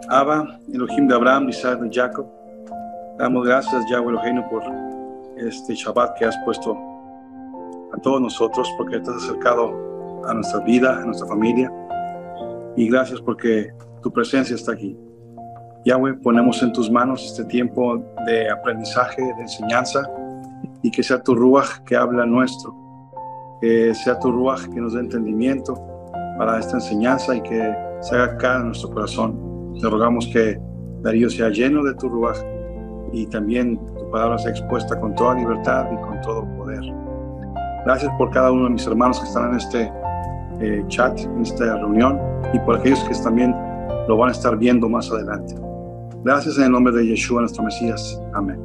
Abba, Elohim de Abraham, Isaac y Jacob, damos gracias, Yahweh Eloheinu, por este Shabbat que has puesto a todos nosotros, porque te has acercado a nuestra vida, a nuestra familia, y gracias porque tu presencia está aquí. Yahweh, ponemos en tus manos este tiempo de aprendizaje, de enseñanza, y que sea tu Ruach que habla nuestro, que sea tu Ruach que nos dé entendimiento para esta enseñanza y que se haga acá en nuestro corazón. Te rogamos que Darío sea lleno de tu Ruach y también tu palabra sea expuesta con toda libertad y con todo poder. Gracias por cada uno de mis hermanos que están en este chat, en esta reunión, y por aquellos que también lo van a estar viendo más adelante. Gracias en el nombre de Yeshua, nuestro Mesías. Amén.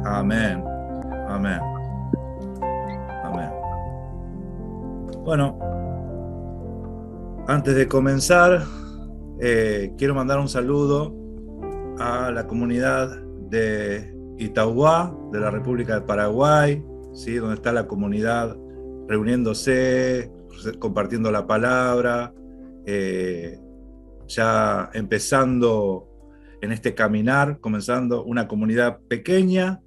Amén. Amén. Amén. Bueno, antes de comenzar, quiero mandar un saludo a la comunidad de Itauguá, de la República de Paraguay, ¿sí? Donde está la comunidad reuniéndose, compartiendo la palabra, ya empezando en este caminar, comenzando una comunidad pequeña,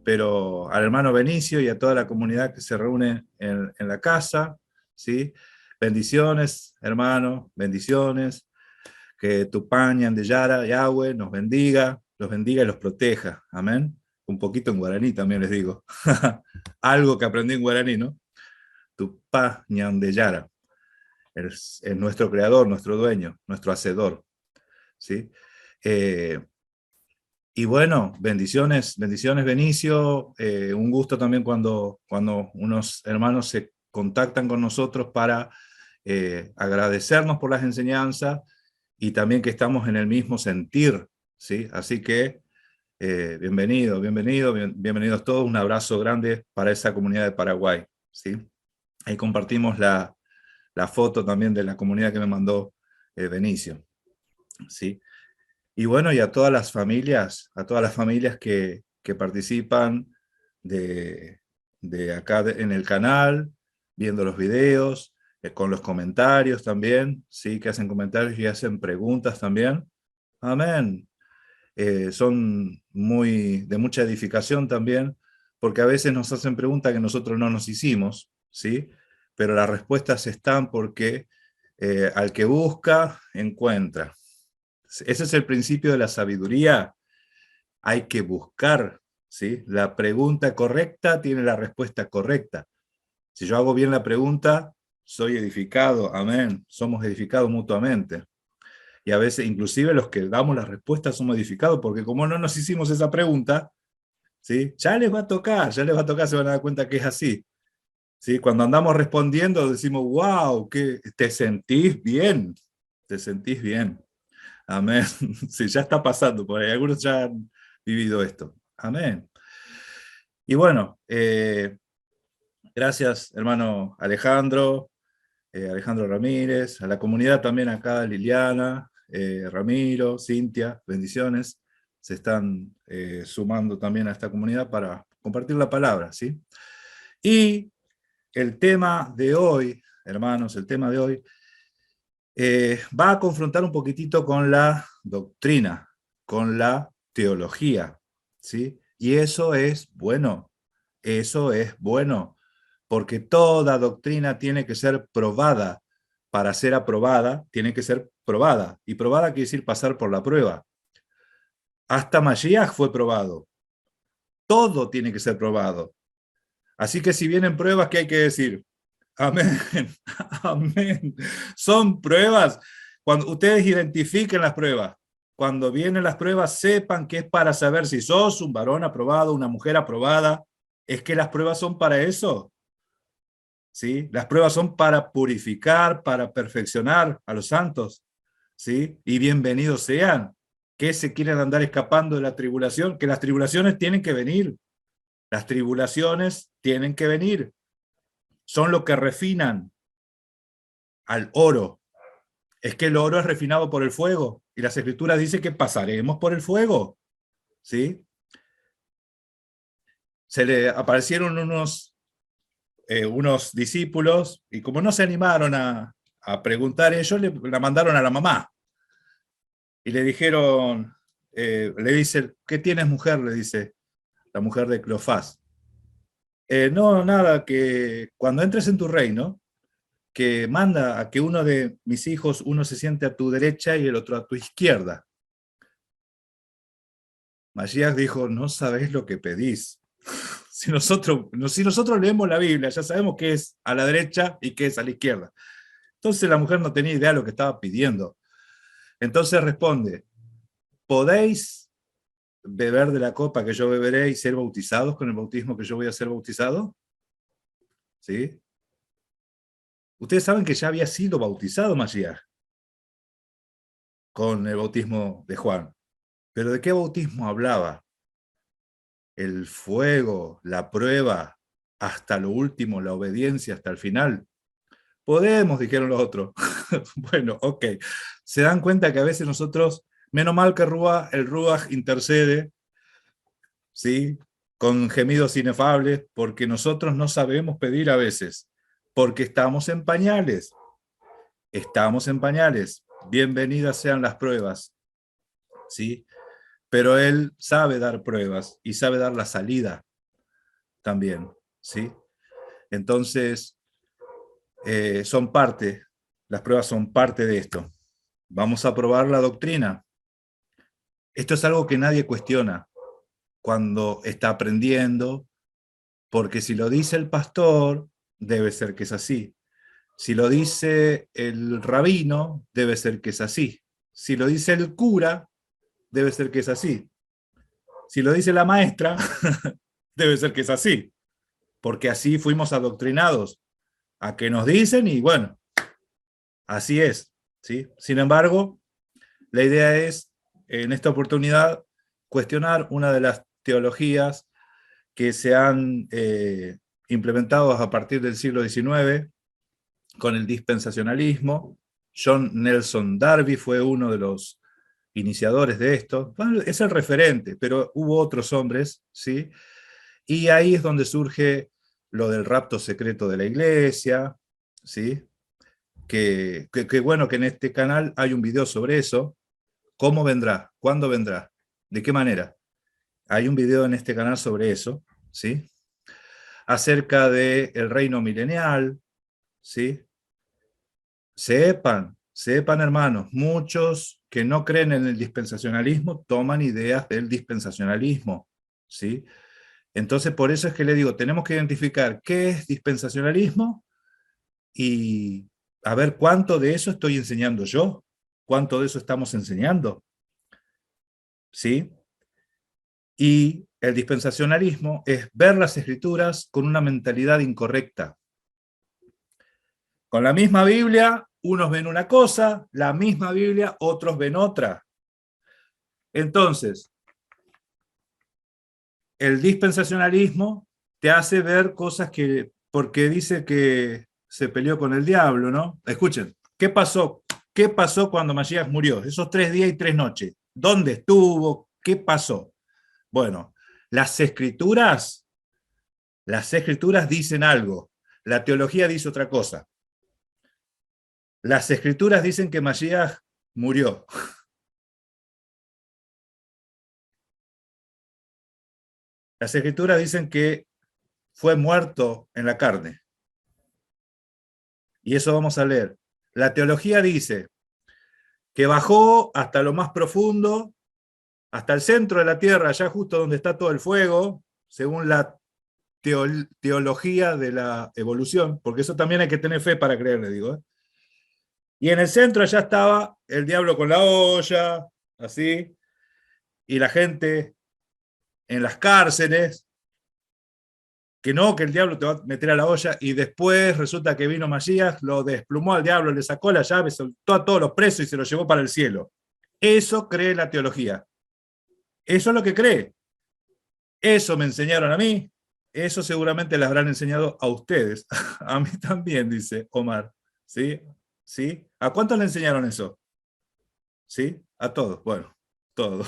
pero al hermano Benicio y a toda la comunidad que se reúne en la casa, ¿sí? Bendiciones, hermano, bendiciones. Que Tupañan de Yara, Yahweh, nos bendiga, los bendiga y los proteja. Amén. Un poquito en guaraní también les digo. Algo que aprendí en guaraní, ¿no? Tupañan de Yara. Es nuestro creador, nuestro dueño, nuestro hacedor. ¿Sí? Y bueno, bendiciones, bendiciones Benicio. Un gusto también cuando unos hermanos se contactan con nosotros para agradecernos por las enseñanzas y también que estamos en el mismo sentir, ¿sí? Así que bienvenidos todos, un abrazo grande para esa comunidad de Paraguay, ¿sí? Ahí compartimos la foto también de la comunidad que me mandó Benicio, ¿sí? Y bueno, y a todas las familias que participan de acá en el canal, viendo los videos, con los comentarios también, ¿sí? Que hacen comentarios y hacen preguntas también. Amén. Son de mucha edificación también, porque a veces nos hacen preguntas que nosotros no nos hicimos, ¿sí? Pero las respuestas están porque al que busca, encuentra. Ese es el principio de la sabiduría. Hay que buscar, ¿sí? La pregunta correcta tiene la respuesta correcta. Si yo hago bien la pregunta, soy edificado, amén. Somos edificados mutuamente. Y a veces, inclusive los que damos las respuestas somos edificados, porque como no nos hicimos esa pregunta, ¿sí? Ya les va a tocar, se van a dar cuenta que es así. ¿Sí? Cuando andamos respondiendo decimos, wow, que te sentís bien, te sentís bien. Amén. Sí, ya está pasando por ahí. Algunos ya han vivido esto. Amén. Y bueno, gracias, hermano Alejandro, Alejandro Ramírez, a la comunidad también acá, Liliana, Ramiro, Cintia, bendiciones. Se están sumando también a esta comunidad para compartir la palabra, ¿sí? Y el tema de hoy, hermanos, el tema de hoy va a confrontar un poquitito con la doctrina, con la teología, ¿sí? Y eso es bueno, porque toda doctrina tiene que ser probada. Para ser aprobada, tiene que ser probada. Y probada quiere decir pasar por la prueba. Hasta Mashiach fue probado. Todo tiene que ser probado. Así que si vienen pruebas, ¿qué hay que decir? Amén, amén. Son pruebas. Cuando ustedes identifiquen las pruebas, cuando vienen las pruebas, sepan que es para saber si sos un varón aprobado, una mujer aprobada. Es que las pruebas son para eso. ¿Sí? Las pruebas son para purificar, para perfeccionar a los santos. ¿Sí? Y bienvenidos sean. Que se quieren andar escapando de la tribulación, que las tribulaciones tienen que venir. Las tribulaciones tienen que venir. Son lo que refinan al oro. Es que el oro es refinado por el fuego. Y las escrituras dicen que pasaremos por el fuego. ¿Sí? Se le aparecieron unos discípulos y como no se animaron a a preguntar ellos, la mandaron a la mamá. Y le dijeron, le dice, ¿qué tienes, mujer? Le dice la mujer de Cleofás. No, nada, que cuando entres en tu reino, que manda a que uno de mis hijos, uno se siente a tu derecha y el otro a tu izquierda. Mashiach dijo, no sabés lo que pedís. Si nosotros leemos la Biblia, ya sabemos qué es a la derecha y qué es a la izquierda. Entonces la mujer no tenía idea de lo que estaba pidiendo. Entonces responde, ¿podéis beber de la copa que yo beberé y ser bautizados con el bautismo que yo voy a ser bautizado? ¿Sí? Ustedes saben que ya había sido bautizado Mashiach con el bautismo de Juan. ¿Pero de qué bautismo hablaba? El fuego, la prueba, hasta lo último, la obediencia hasta el final. Podemos, dijeron los otros. Bueno, ok. Se dan cuenta que a veces nosotros, menos mal que el Ruach intercede, ¿sí? Con gemidos inefables, porque nosotros no sabemos pedir a veces, porque estamos en pañales. Estamos en pañales. Bienvenidas sean las pruebas, ¿sí? Pero Él sabe dar pruebas y sabe dar la salida también, ¿sí? Entonces, las pruebas son parte de esto. Vamos a probar la doctrina. Esto es algo que nadie cuestiona cuando está aprendiendo, porque si lo dice el pastor, debe ser que es así. Si lo dice el rabino, debe ser que es así. Si lo dice el cura, debe ser que es así. Si lo dice la maestra, debe ser que es así. Porque así fuimos adoctrinados a que nos dicen y bueno, así es, ¿sí? Sin embargo, la idea es, en esta oportunidad, cuestionar una de las teologías que se han implementado a partir del siglo XIX con el dispensacionalismo. John Nelson Darby fue uno de los iniciadores de esto. Bueno, es el referente, pero hubo otros hombres, ¿sí? Y ahí es donde surge lo del rapto secreto de la iglesia, ¿sí? Que bueno que en este canal hay un video sobre eso. ¿Cómo vendrá? ¿Cuándo vendrá? ¿De qué manera? Hay un video en este canal sobre eso, ¿sí? Acerca del reino milenial, ¿sí? Sepan, hermanos, muchos que no creen en el dispensacionalismo toman ideas del dispensacionalismo, ¿sí? Entonces, por eso es que le digo, tenemos que identificar qué es dispensacionalismo y a ver cuánto de eso estoy enseñando yo, cuánto de eso estamos enseñando, ¿sí? Y el dispensacionalismo es ver las escrituras con una mentalidad incorrecta. Con la misma Biblia, unos ven una cosa, la misma Biblia, otros ven otra. Entonces, el dispensacionalismo te hace ver cosas que, porque dice que se peleó con el diablo, ¿no? Escuchen, ¿qué pasó? ¿Qué pasó cuando Masías murió? Esos 3 días y 3 noches. ¿Dónde estuvo? ¿Qué pasó? Bueno, las escrituras dicen algo. La teología dice otra cosa. Las escrituras dicen que Masías murió. Las escrituras dicen que fue muerto en la carne. Y eso vamos a leer. La teología dice que bajó hasta lo más profundo, hasta el centro de la tierra, allá justo donde está todo el fuego, según la teología de la evolución, porque eso también hay que tener fe para creerle, digo. Y en el centro allá estaba el diablo con la olla, así, y la gente en las cárceles, que el diablo te va a meter a la olla, y después resulta que vino Masías, lo desplumó al diablo, le sacó la llave, soltó a todos los presos y se los llevó para el cielo. Eso cree la teología. Eso es lo que cree. Eso me enseñaron a mí, eso seguramente les habrán enseñado a ustedes. A mí también, dice Omar. ¿Sí? ¿Sí? ¿A cuántos le enseñaron eso? ¿Sí? A todos. Bueno, todos.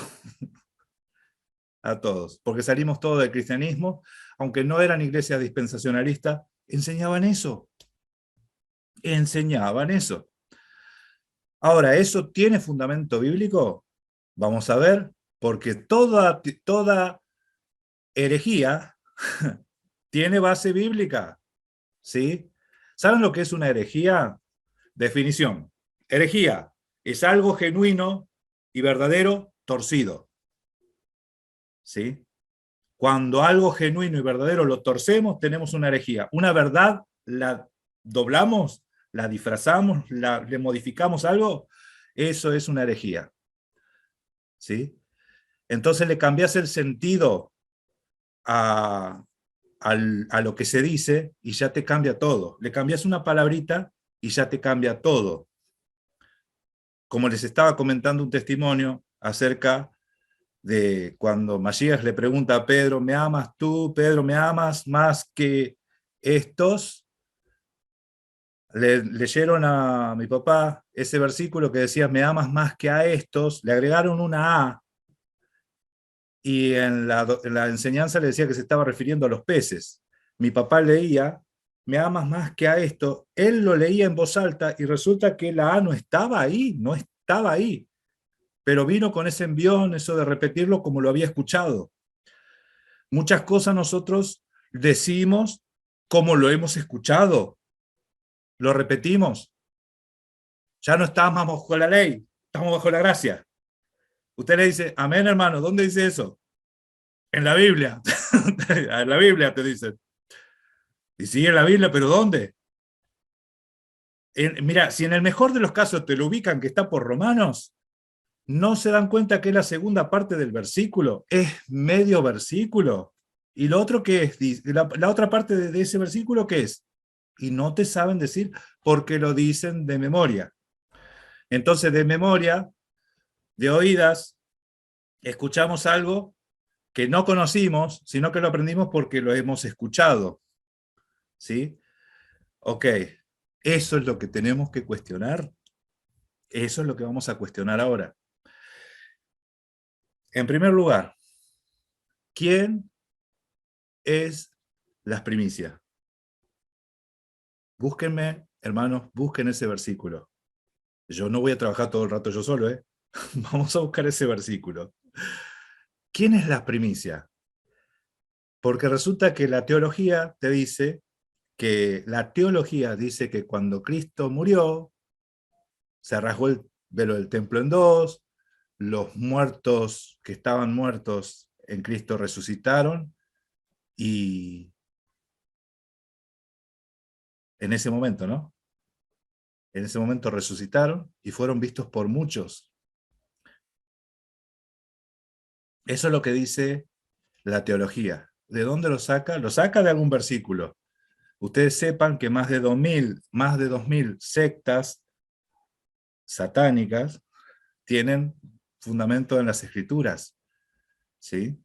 A todos. Porque salimos todos del cristianismo, aunque no eran iglesias dispensacionalistas, enseñaban eso. enseñaban eso. Ahora, ¿eso tiene fundamento bíblico? Vamos a ver, porque toda herejía tiene base bíblica, ¿sí? ¿Saben lo que es una herejía? Definición. Herejía es algo genuino y verdadero torcido, ¿sí? Cuando algo genuino y verdadero lo torcemos, tenemos una herejía. Una verdad la doblamos, la disfrazamos, le modificamos algo, eso es una herejía, ¿sí? Entonces le cambias el sentido a lo que se dice y ya te cambia todo. Le cambias una palabrita y ya te cambia todo. Como les estaba comentando un testimonio acerca de cuando Masías le pregunta a Pedro, ¿me amas tú, Pedro, me amas más que estos? Le leyeron a mi papá ese versículo que decía, me amas más que a estos, le agregaron una A, y en la enseñanza le decía que se estaba refiriendo a los peces. Mi papá leía, me amas más que a esto, él lo leía en voz alta y resulta que la A no estaba ahí, no estaba ahí, pero vino con ese envión, eso de repetirlo como lo había escuchado. Muchas cosas nosotros decimos como lo hemos escuchado, lo repetimos. Ya no estamos bajo la ley, estamos bajo la gracia. Usted le dice, amén, hermano, ¿dónde dice eso? En la Biblia. En la Biblia te dicen. Y sí, en la Biblia, pero ¿dónde? Mira, si en el mejor de los casos te lo ubican que está por Romanos, no se dan cuenta que es la segunda parte del versículo, es medio versículo. Y lo otro que es, la otra parte de ese versículo, ¿qué es? Y no te saben decir porque lo dicen de memoria. Entonces, de memoria, de oídas, escuchamos algo que no conocimos, sino que lo aprendimos porque lo hemos escuchado. ¿Sí? Ok, eso es lo que tenemos que cuestionar. Eso es lo que vamos a cuestionar ahora. En primer lugar, ¿quién es las primicias? Búsquenme, hermanos, busquen ese versículo. Yo no voy a trabajar todo el rato yo solo, ¿eh? Vamos a buscar ese versículo. ¿Quién es la primicia? Porque resulta que la teología te dice que cuando Cristo murió, se rasgó el velo del templo en dos, los muertos que estaban muertos en Cristo resucitaron y en ese momento, ¿no? En ese momento resucitaron y fueron vistos por muchos. Eso es lo que dice la teología. ¿De dónde lo saca? Lo saca de algún versículo. Ustedes sepan que más de 2000 sectas satánicas tienen fundamento en las escrituras, ¿sí?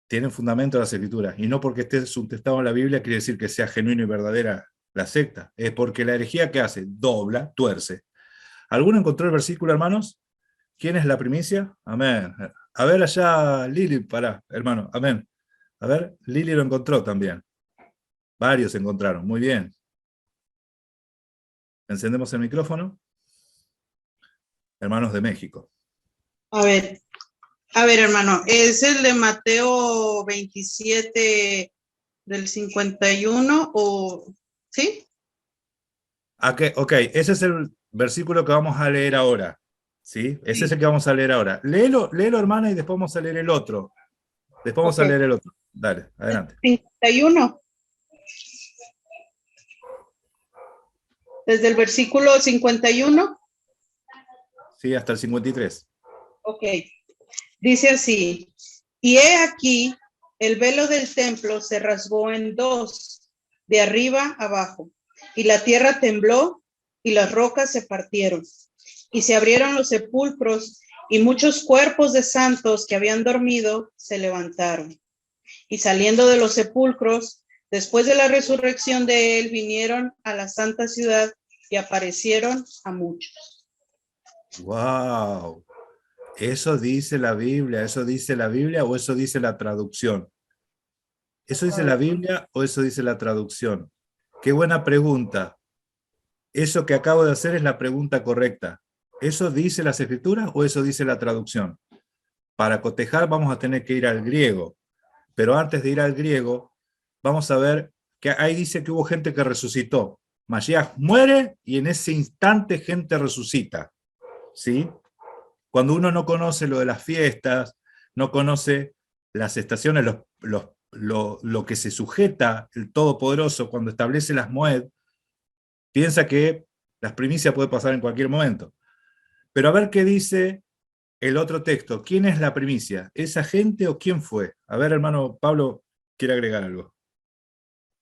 Tienen fundamento en las escrituras, y no porque esté subtextado en la Biblia quiere decir que sea genuino y verdadera la secta, es porque la herejía que hace, dobla, tuerce. ¿Alguno encontró el versículo, hermanos? ¿Quién es la primicia? Amén. A ver allá, Lili, pará, hermano, amén. A ver, Lili lo encontró también. Varios encontraron, muy bien. Encendemos el micrófono. Hermanos de México. A ver, hermano, es el de Mateo 27 del 51 o ¿sí? Ok, ese es el versículo que vamos a leer ahora. ¿Sí? Ese es el que vamos a leer ahora. Léelo, hermana, y después vamos a leer el otro. Después vamos a leer el otro. Dale, adelante. 51. Desde el versículo 51. Sí, hasta el 53. Ok. Dice así: y he aquí, el velo del templo se rasgó en dos, de arriba abajo, y la tierra tembló, y las rocas se partieron, y se abrieron los sepulcros, y muchos cuerpos de santos que habían dormido se levantaron. Y saliendo de los sepulcros, después de la resurrección de él, vinieron a la santa ciudad y aparecieron a muchos. ¡Wow! ¿Eso dice la Biblia? ¿Eso dice la Biblia o eso dice la traducción? ¿Eso dice la Biblia o eso dice la traducción? Qué buena pregunta. ¿Eso que acabo de hacer es la pregunta correcta? ¿Eso dice las escrituras o eso dice la traducción? Para cotejar vamos a tener que ir al griego, pero antes de ir al griego, vamos a ver que ahí dice que hubo gente que resucitó. Mashiach muere y en ese instante gente resucita, ¿sí? Cuando uno no conoce lo de las fiestas, no conoce las estaciones, lo que se sujeta el Todopoderoso cuando establece las Moed, piensa que las primicias pueden pasar en cualquier momento. Pero a ver qué dice el otro texto. ¿Quién es la primicia? ¿Esa gente o quién fue? A ver, hermano Pablo, quiere agregar algo.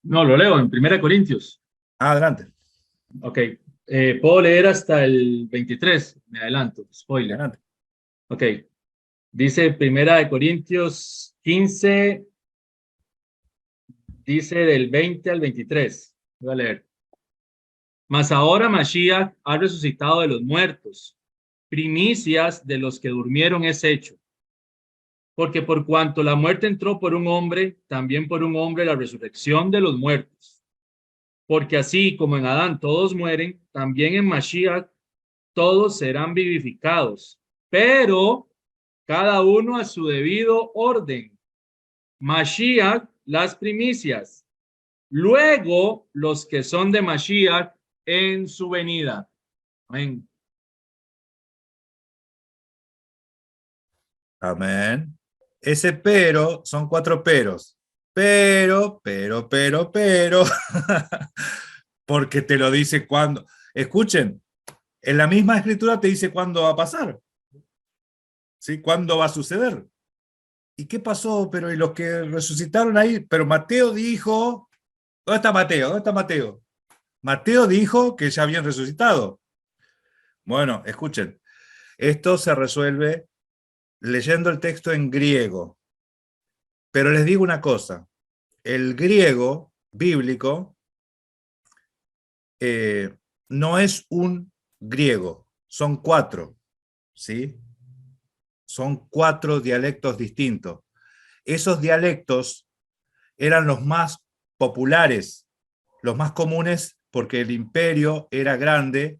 No, lo leo en 1 Corintios. Adelante. Ok. Puedo leer hasta el 23. Me adelanto. Spoiler. Adelante. Ok. Dice 1 Corintios 15. Dice del 20 al 23. Voy a leer. Mas ahora Mashiach ha resucitado de los muertos. Primicias de los que durmieron es hecho. Porque por cuanto la muerte entró por un hombre, también por un hombre la resurrección de los muertos. Porque así como en Adán todos mueren, también en Mashiach todos serán vivificados, pero cada uno a su debido orden. Mashiach, las primicias. Luego los que son de Mashiach en su venida. Amén. Amén. Ese pero son 4 peros. Pero. Porque te lo dice cuándo. Escuchen, en la misma escritura te dice cuándo va a pasar. ¿Sí? ¿Cuándo va a suceder? ¿Y qué pasó? Pero y los que resucitaron ahí, pero Mateo dijo, ¿dónde está Mateo? ¿Dónde está Mateo? Mateo dijo que ya habían resucitado. Bueno, escuchen, esto se resuelve leyendo el texto en griego. Pero les digo una cosa, el griego bíblico no es un griego, son 4, ¿sí? Son 4 dialectos distintos. Esos dialectos eran los más populares, los más comunes, porque el imperio era grande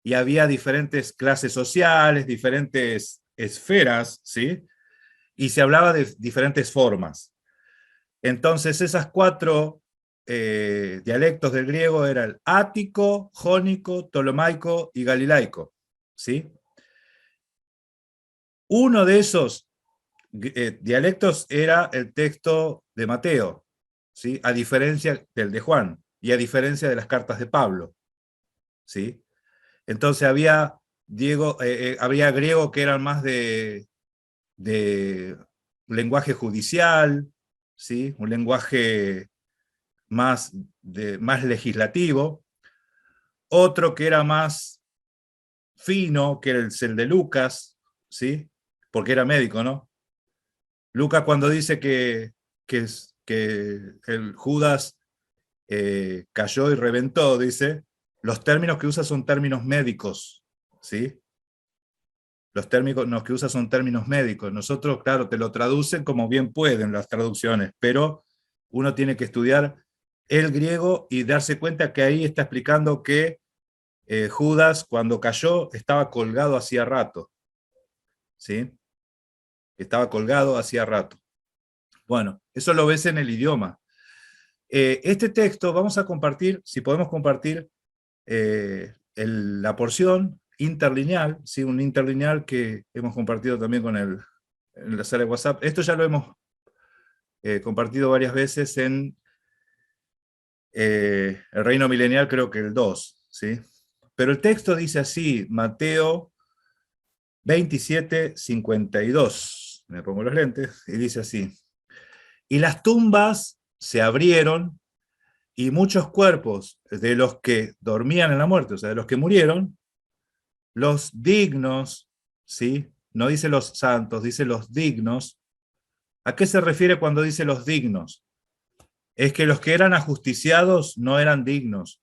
y había diferentes clases sociales, diferentes esferas, ¿sí? Y se hablaba de diferentes formas. Entonces, esas 4 dialectos del griego eran el ático, jónico, ptolomaico y galilaico, ¿sí? Uno de esos dialectos era el texto de Mateo, ¿sí? A diferencia del de Juan y a diferencia de las cartas de Pablo, ¿sí? Entonces había griego que eran más de lenguaje judicial, ¿sí? Un lenguaje más legislativo, otro que era más fino, que era el de Lucas, ¿sí? Porque era médico, ¿no? Lucas cuando dice que el Judas cayó y reventó, dice, los términos que usa son términos médicos, ¿sí? Los términos que usa son términos médicos. Nosotros, claro, te lo traducen como bien pueden las traducciones, pero uno tiene que estudiar el griego y darse cuenta que ahí está explicando que Judas, cuando cayó, estaba colgado hacía rato. ¿Sí? Estaba colgado hacía rato. Bueno, eso lo ves en el idioma. Este texto vamos a compartir, si podemos compartir la porción interlineal, ¿sí? Un interlineal que hemos compartido también en la sala de WhatsApp. Esto ya lo hemos compartido varias veces en el reino milenial, creo que el 2, ¿sí? Pero el texto dice así, Mateo 27:52. Me pongo los lentes y dice así. Y las tumbas se abrieron y muchos cuerpos de los que dormían en la muerte, o sea, de los que murieron, los dignos, ¿sí? No dice los santos, dice los dignos. ¿A qué se refiere cuando dice los dignos? Es que los que eran ajusticiados no eran dignos.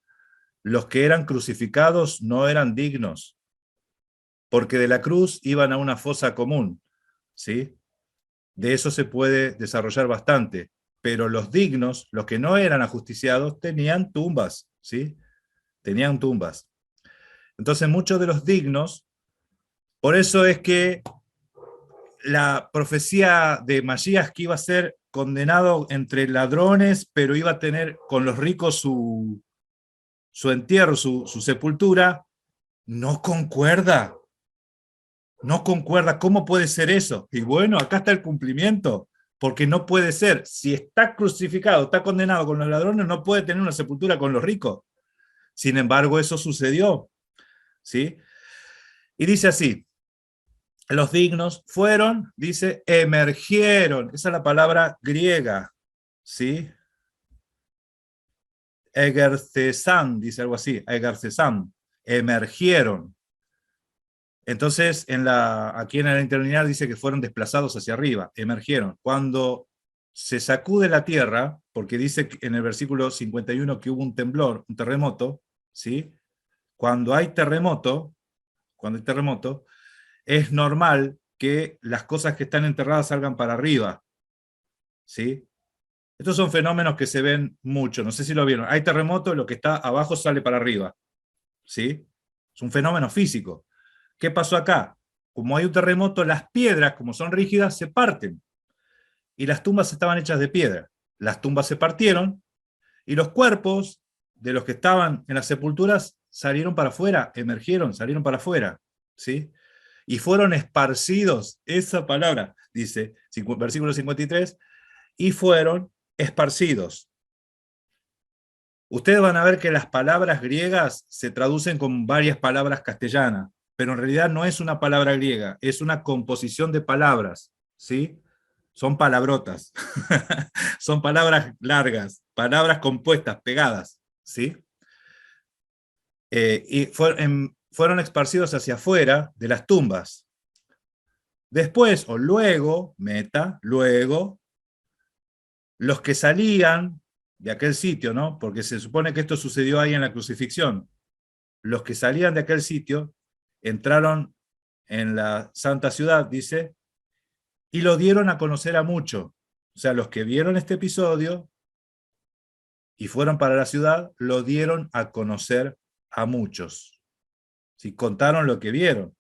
Los que eran crucificados no eran dignos, porque de la cruz iban a una fosa común, ¿sí? De eso se puede desarrollar bastante, pero los dignos, los que no eran ajusticiados, tenían tumbas, ¿sí? Tenían tumbas. Entonces muchos de los dignos, por eso es que la profecía de Masías, que iba a ser condenado entre ladrones, pero iba a tener con los ricos su entierro, su sepultura, no concuerda. No concuerda. ¿Cómo puede ser eso? Y bueno, acá está el cumplimiento, porque no puede ser. Si está crucificado, está condenado con los ladrones, no puede tener una sepultura con los ricos. Sin embargo, eso sucedió, ¿sí? Y dice así, los dignos fueron, dice, emergieron. Esa es la palabra griega, ¿sí? Egercesan, dice algo así, egercesan, emergieron. Entonces, aquí en el interlineal dice que fueron desplazados hacia arriba, emergieron. Cuando se sacude la tierra, porque dice en el versículo 51 que hubo un temblor, un terremoto, ¿sí? Cuando hay terremoto, es normal que las cosas que están enterradas salgan para arriba, ¿sí? Estos son fenómenos que se ven mucho, no sé si lo vieron. Hay terremoto, lo que está abajo sale para arriba, ¿sí? Es un fenómeno físico. ¿Qué pasó acá? Como hay un terremoto, las piedras, como son rígidas, se parten. Y las tumbas estaban hechas de piedra. Las tumbas se partieron y los cuerpos de los que estaban en las sepulturas salieron para afuera, emergieron, salieron para afuera, ¿sí? Y fueron esparcidos, esa palabra, dice, versículo 53, y fueron esparcidos. Ustedes van a ver que las palabras griegas se traducen con varias palabras castellanas, pero en realidad no es una palabra griega, es una composición de palabras, ¿sí? Son palabrotas, son palabras largas, palabras compuestas, pegadas, ¿sí? Y fueron esparcidos hacia afuera de las tumbas. Después, o luego, luego, los que salían de aquel sitio, ¿no? Porque se supone que esto sucedió ahí en la crucifixión. Los que salían de aquel sitio entraron en la santa ciudad, dice, y lo dieron a conocer a muchos. O sea, los que vieron este episodio y fueron para la ciudad, lo dieron a conocer a muchos. Si contaron lo que vieron.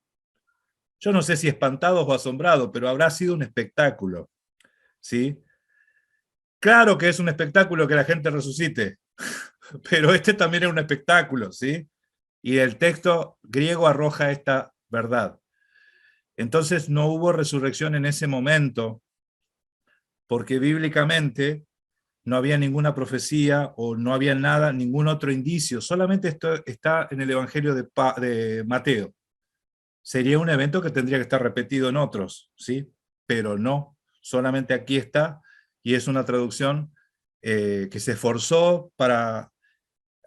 Yo no sé si espantados o asombrados, pero habrá sido un espectáculo, ¿sí? Claro que es un espectáculo que la gente resucite, pero este también es un espectáculo, ¿sí? Y el texto griego arroja esta verdad. Entonces no hubo resurrección en ese momento, porque bíblicamente no había ninguna profecía o no había nada, ningún otro indicio. Solamente esto está en el Evangelio de Mateo. Sería un evento que tendría que estar repetido en otros, ¿sí? Pero no, solamente aquí está, y es una traducción que se esforzó para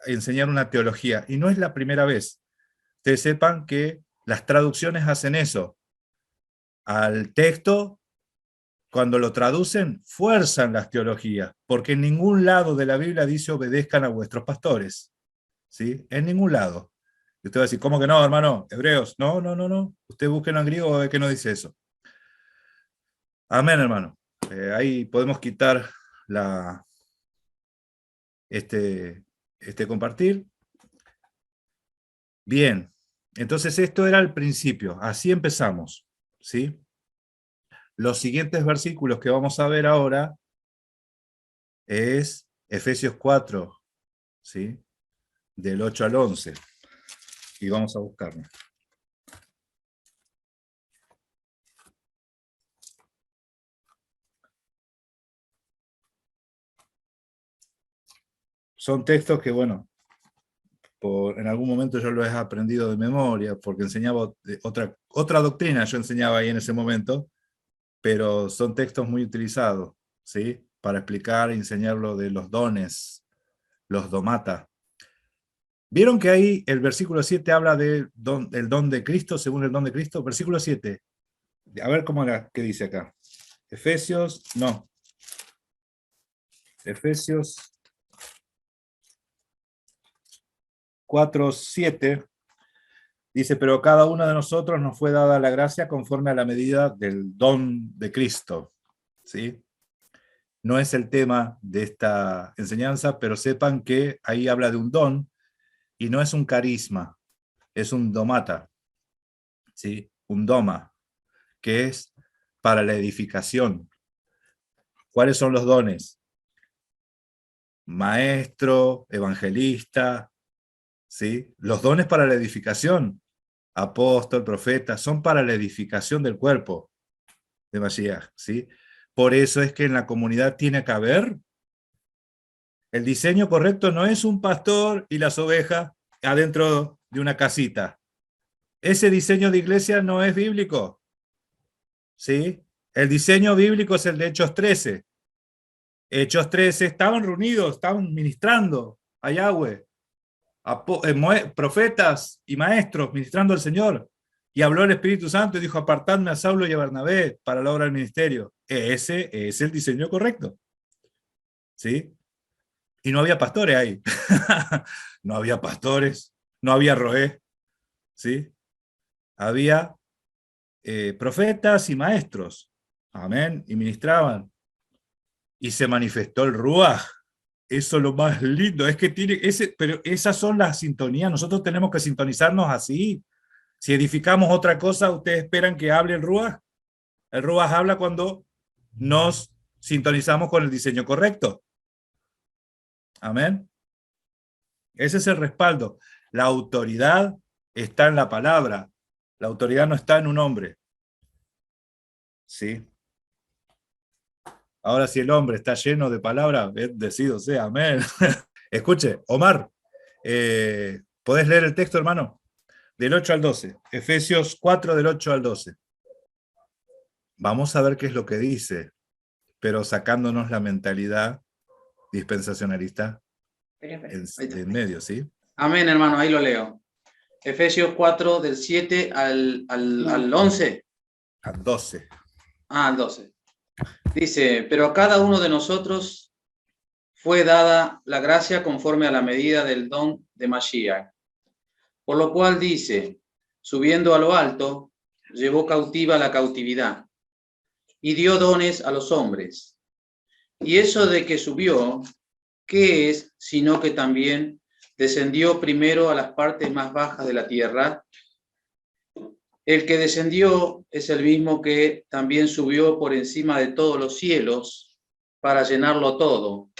enseñar una teología. Y no es la primera vez. Ustedes sepan que las traducciones hacen eso. Al texto, cuando lo traducen, fuerzan las teologías, porque en ningún lado de la Biblia dice obedezcan a vuestros pastores, ¿sí? En ningún lado. Y usted va a decir, ¿cómo que no, hermano? Hebreos. No, no, no, no. Usted búsquenlo en griego a ver que no dice eso. Amén, hermano. Ahí podemos quitar este compartir. Bien. Entonces esto era el principio. Así empezamos, ¿sí? Los siguientes versículos que vamos a ver ahora es Efesios 4, ¿sí? Del 8 al 11. Y vamos a buscarlo. Son textos que, bueno, en algún momento yo los he aprendido de memoria, porque enseñaba otra doctrina, yo enseñaba ahí en ese momento, pero son textos muy utilizados, ¿sí? Para explicar e enseñar lo de los dones, los domata. ¿Vieron que ahí el versículo 7 habla del don de Cristo, según el don de Cristo? Versículo 7. A ver cómo era, qué dice acá. Efesios 4:7 dice, pero cada uno de nosotros nos fue dada la gracia conforme a la medida del don de Cristo, ¿sí? No es el tema de esta enseñanza, pero sepan que ahí habla de un don y no es un carisma. es un domata, ¿sí? Un doma, que es para la edificación. ¿Cuáles son los dones? Maestro, evangelista, ¿sí? Los dones para la edificación, apóstol, profeta, son para la edificación del cuerpo de Mashiach, ¿sí? Por eso es que en la comunidad tiene que haber el diseño correcto. No es un pastor y las ovejas adentro de una casita. Ese diseño de iglesia no es bíblico, ¿sí? El diseño bíblico es el de Hechos 13. Hechos 13, estaban reunidos, estaban ministrando a Yahweh, profetas y maestros ministrando al Señor. Y habló el Espíritu Santo y dijo: apartadme a Saulo y a Bernabé para la obra del ministerio. Ese es el diseño correcto, ¿sí? Y no había pastores ahí. No había pastores, no había roé, ¿sí? Había profetas y maestros, amén, y ministraban. Y se manifestó el Ruaj. Eso es lo más lindo, es que tiene pero esas son las sintonías. Nosotros tenemos que sintonizarnos así. Si edificamos otra cosa, ustedes esperan que hable el Ruaj. El Ruaj habla cuando nos sintonizamos con el diseño correcto. Amén. Ese es el respaldo. La autoridad está en la palabra. La autoridad no está en un hombre. ¿Sí? Ahora, si el hombre está lleno de palabra, bendecido sea, amén. Escuche, Omar, ¿podés leer el texto, hermano? Del 8 al 12. Efesios 4, del 8 al 12. Vamos a ver qué es lo que dice, pero sacándonos la mentalidad dispensacionalista en medio, ¿sí? Amén, hermano, ahí lo leo. Efesios 4, del 7 al 11. Al 12. Al 12. Dice: pero a cada uno de nosotros fue dada la gracia conforme a la medida del don de Mashiach. Por lo cual dice: subiendo a lo alto, llevó cautiva la cautividad y dio dones a los hombres. Y eso de que subió, ¿qué es sino que también descendió primero a las partes más bajas de la tierra? El que descendió es el mismo que también subió por encima de todos los cielos para llenarlo todo.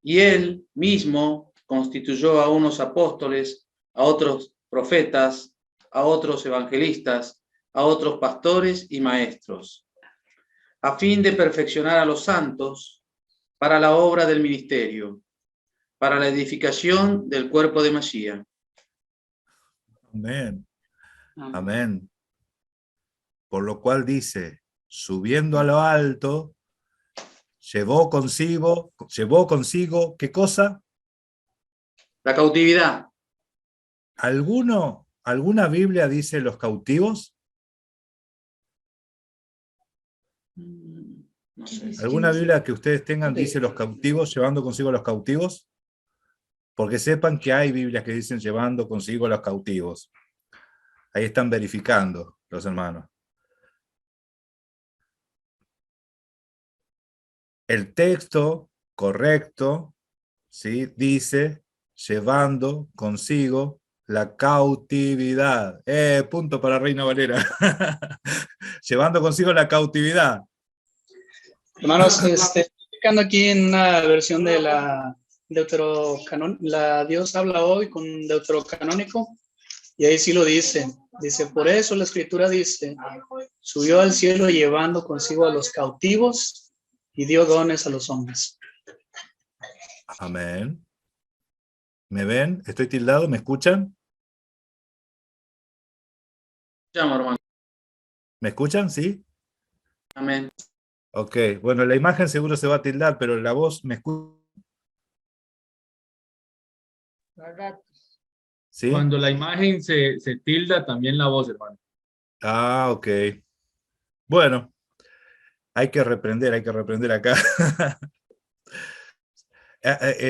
Y él mismo constituyó a unos apóstoles, a otros profetas, a otros evangelistas, a otros pastores y maestros, a fin de perfeccionar a los santos para la obra del ministerio, para la edificación del cuerpo de Mashiach. Amén. Amén. Por lo cual dice: subiendo a lo alto, llevó consigo, ¿qué cosa? La cautividad. ¿Alguna Biblia dice los cautivos? No sé. ¿Alguna Biblia que ustedes tengan dice los cautivos, llevando consigo a los cautivos? Porque sepan que hay Biblias que dicen llevando consigo a los cautivos. Ahí están verificando los hermanos. El texto correcto, ¿sí?, dice llevando consigo la cautividad. Punto para Reina Valera. Llevando consigo la cautividad. Hermanos, explicando aquí en una versión de la la Dios habla hoy con deuterocanónico, y ahí sí lo dice. Dice: por eso la escritura dice: subió al cielo llevando consigo a los cautivos y dio dones a los hombres. Amén. ¿Me ven? ¿Estoy tildado? ¿Me escuchan? Llamo, hermano. ¿Me escuchan? ¿Sí? Amén. Ok, bueno, la imagen seguro se va a tildar, pero la voz me escucha. ¿Sí? Cuando la imagen se tilda, también la voz, hermano. Ah, ok. Bueno, hay que reprender acá.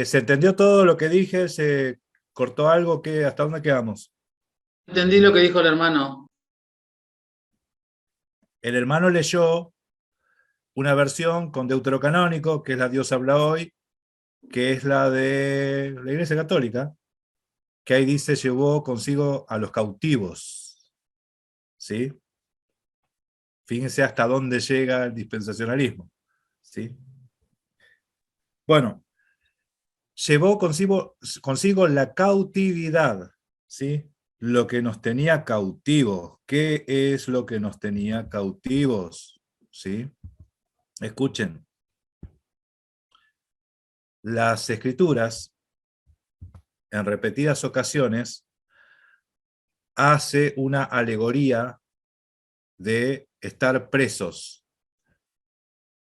¿Se entendió todo lo que dije? ¿Se cortó algo? ¿Hasta dónde quedamos? Entendí lo que dijo el hermano. El hermano leyó una versión con deuterocanónico, que es la Dios habla hoy, que es la de la Iglesia Católica, que ahí dice llevó consigo a los cautivos. ¿Sí? Fíjense hasta dónde llega el dispensacionalismo. ¿Sí? Bueno, llevó consigo la cautividad. ¿Sí? Lo que nos tenía cautivos. ¿Qué es lo que nos tenía cautivos? ¿Sí? Escuchen. Las escrituras, en repetidas ocasiones, hace una alegoría de estar presos,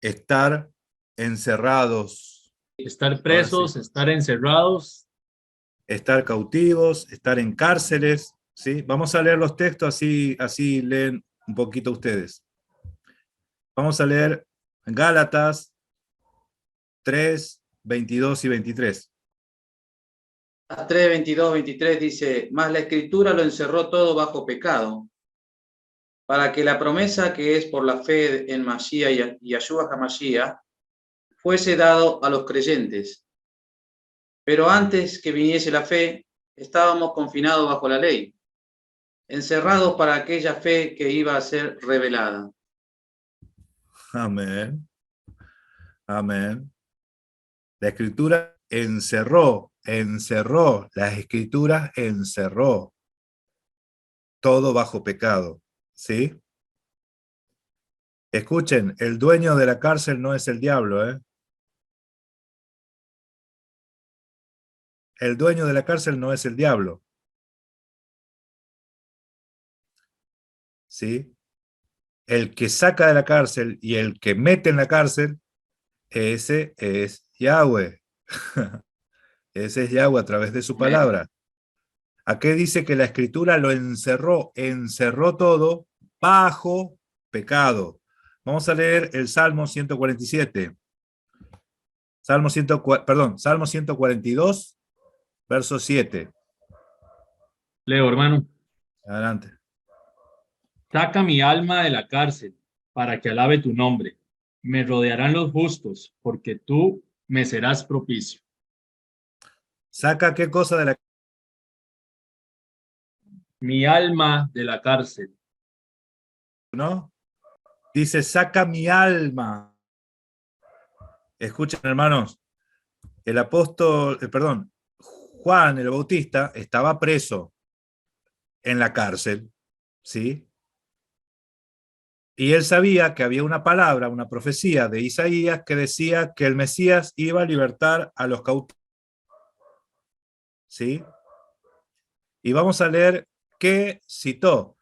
estar encerrados, Estar ahora sí, presos, estar encerrados. estar cautivos, estar en cárceles. ¿Sí? Vamos a leer los textos, así leen un poquito ustedes. Vamos a leer Gálatas 3, 22 y 23. 3, 22, 23 dice, mas la escritura lo encerró todo bajo pecado, para que la promesa que es por la fe en Mashiach y Yahshua HaMashiach fuese dado a los creyentes. Pero antes que viniese la fe, estábamos confinados bajo la ley, encerrados para aquella fe que iba a ser revelada. Amén. Amén. La escritura encerró, las escrituras encerró todo bajo pecado. ¿Sí? Escuchen, el dueño de la cárcel no es el diablo, ¿eh? El dueño de la cárcel no es el diablo. ¿Sí? El que saca de la cárcel y el que mete en la cárcel, ese es Yahweh. Ese es Yahweh a través de su palabra. ¿A qué dice que la escritura lo encerró? Encerró todo bajo pecado. Vamos a leer el Salmo 147. Salmo 142, verso 7. Leo, hermano. Adelante. Saca mi alma de la cárcel para que alabe tu nombre. Me rodearán los justos, porque tú me serás propicio. ¿Saca qué cosa de la... Mi alma de la cárcel. ¿No? Dice, saca mi alma. Escuchen, hermanos, el apóstol, Juan el Bautista estaba preso en la cárcel, ¿sí? Y él sabía que había una palabra, una profecía de Isaías que decía que el Mesías iba a libertar a los cautivos, ¿sí? Y vamos a leer qué citó,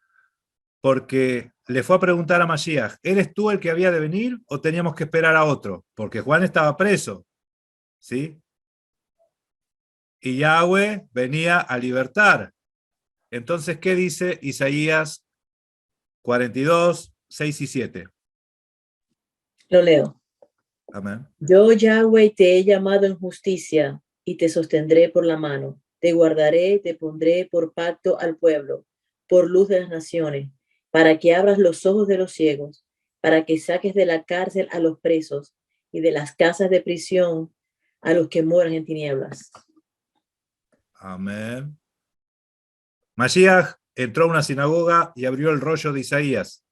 porque le fue a preguntar a Mashiach, ¿eres tú el que había de venir o teníamos que esperar a otro? Porque Juan estaba preso, ¿sí? Y Yahweh venía a libertar. Entonces, ¿qué dice Isaías 42, 6 y 7? Lo leo. Amén. Yo, Yahweh, te he llamado en justicia y te sostendré por la mano. Te guardaré, te pondré por pacto al pueblo, por luz de las naciones, para que abras los ojos de los ciegos, para que saques de la cárcel a los presos y de las casas de prisión a los que moran en tinieblas. Amén. Mashiach entró a una sinagoga y abrió el rollo de Isaías.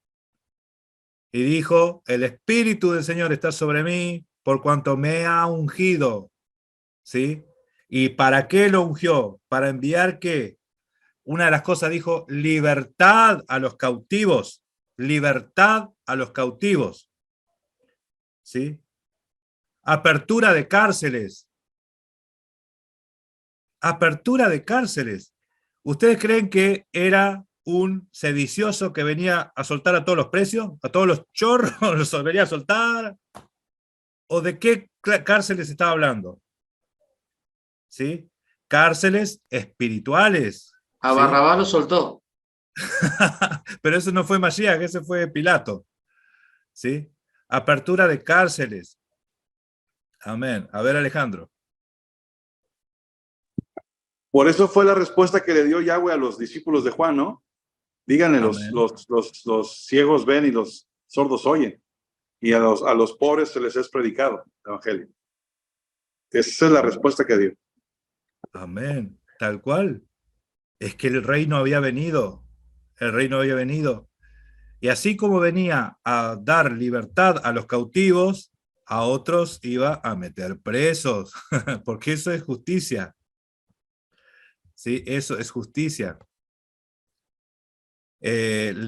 Y dijo, el Espíritu del Señor está sobre mí, por cuanto me ha ungido. ¿Sí? ¿Y para qué lo ungió? Para enviar ¿qué? Una de las cosas dijo, libertad a los cautivos. Libertad a los cautivos. ¿Sí? Apertura de cárceles. Apertura de cárceles. ¿Ustedes creen que era un sedicioso que venía a soltar a todos los precios? ¿A todos los chorros los venía a soltar? ¿O de qué cárceles estaba hablando? ¿Sí? Cárceles espirituales. A ¿sí? Barrabás lo soltó. Pero eso no fue Mashiach, ese fue Pilato. ¿Sí? Apertura de cárceles. Amén. A ver, Alejandro. Por eso fue la respuesta que le dio Yahweh a los discípulos de Juan, ¿no? Díganle, los ciegos ven y los sordos oyen. Y a los pobres se les es predicado el evangelio. Esa es la respuesta que dio. Amén. Tal cual. Es que el reino había venido, el reino había venido. Y así como venía a dar libertad a los cautivos, a otros iba a meter presos, porque eso es justicia. Sí, eso es justicia.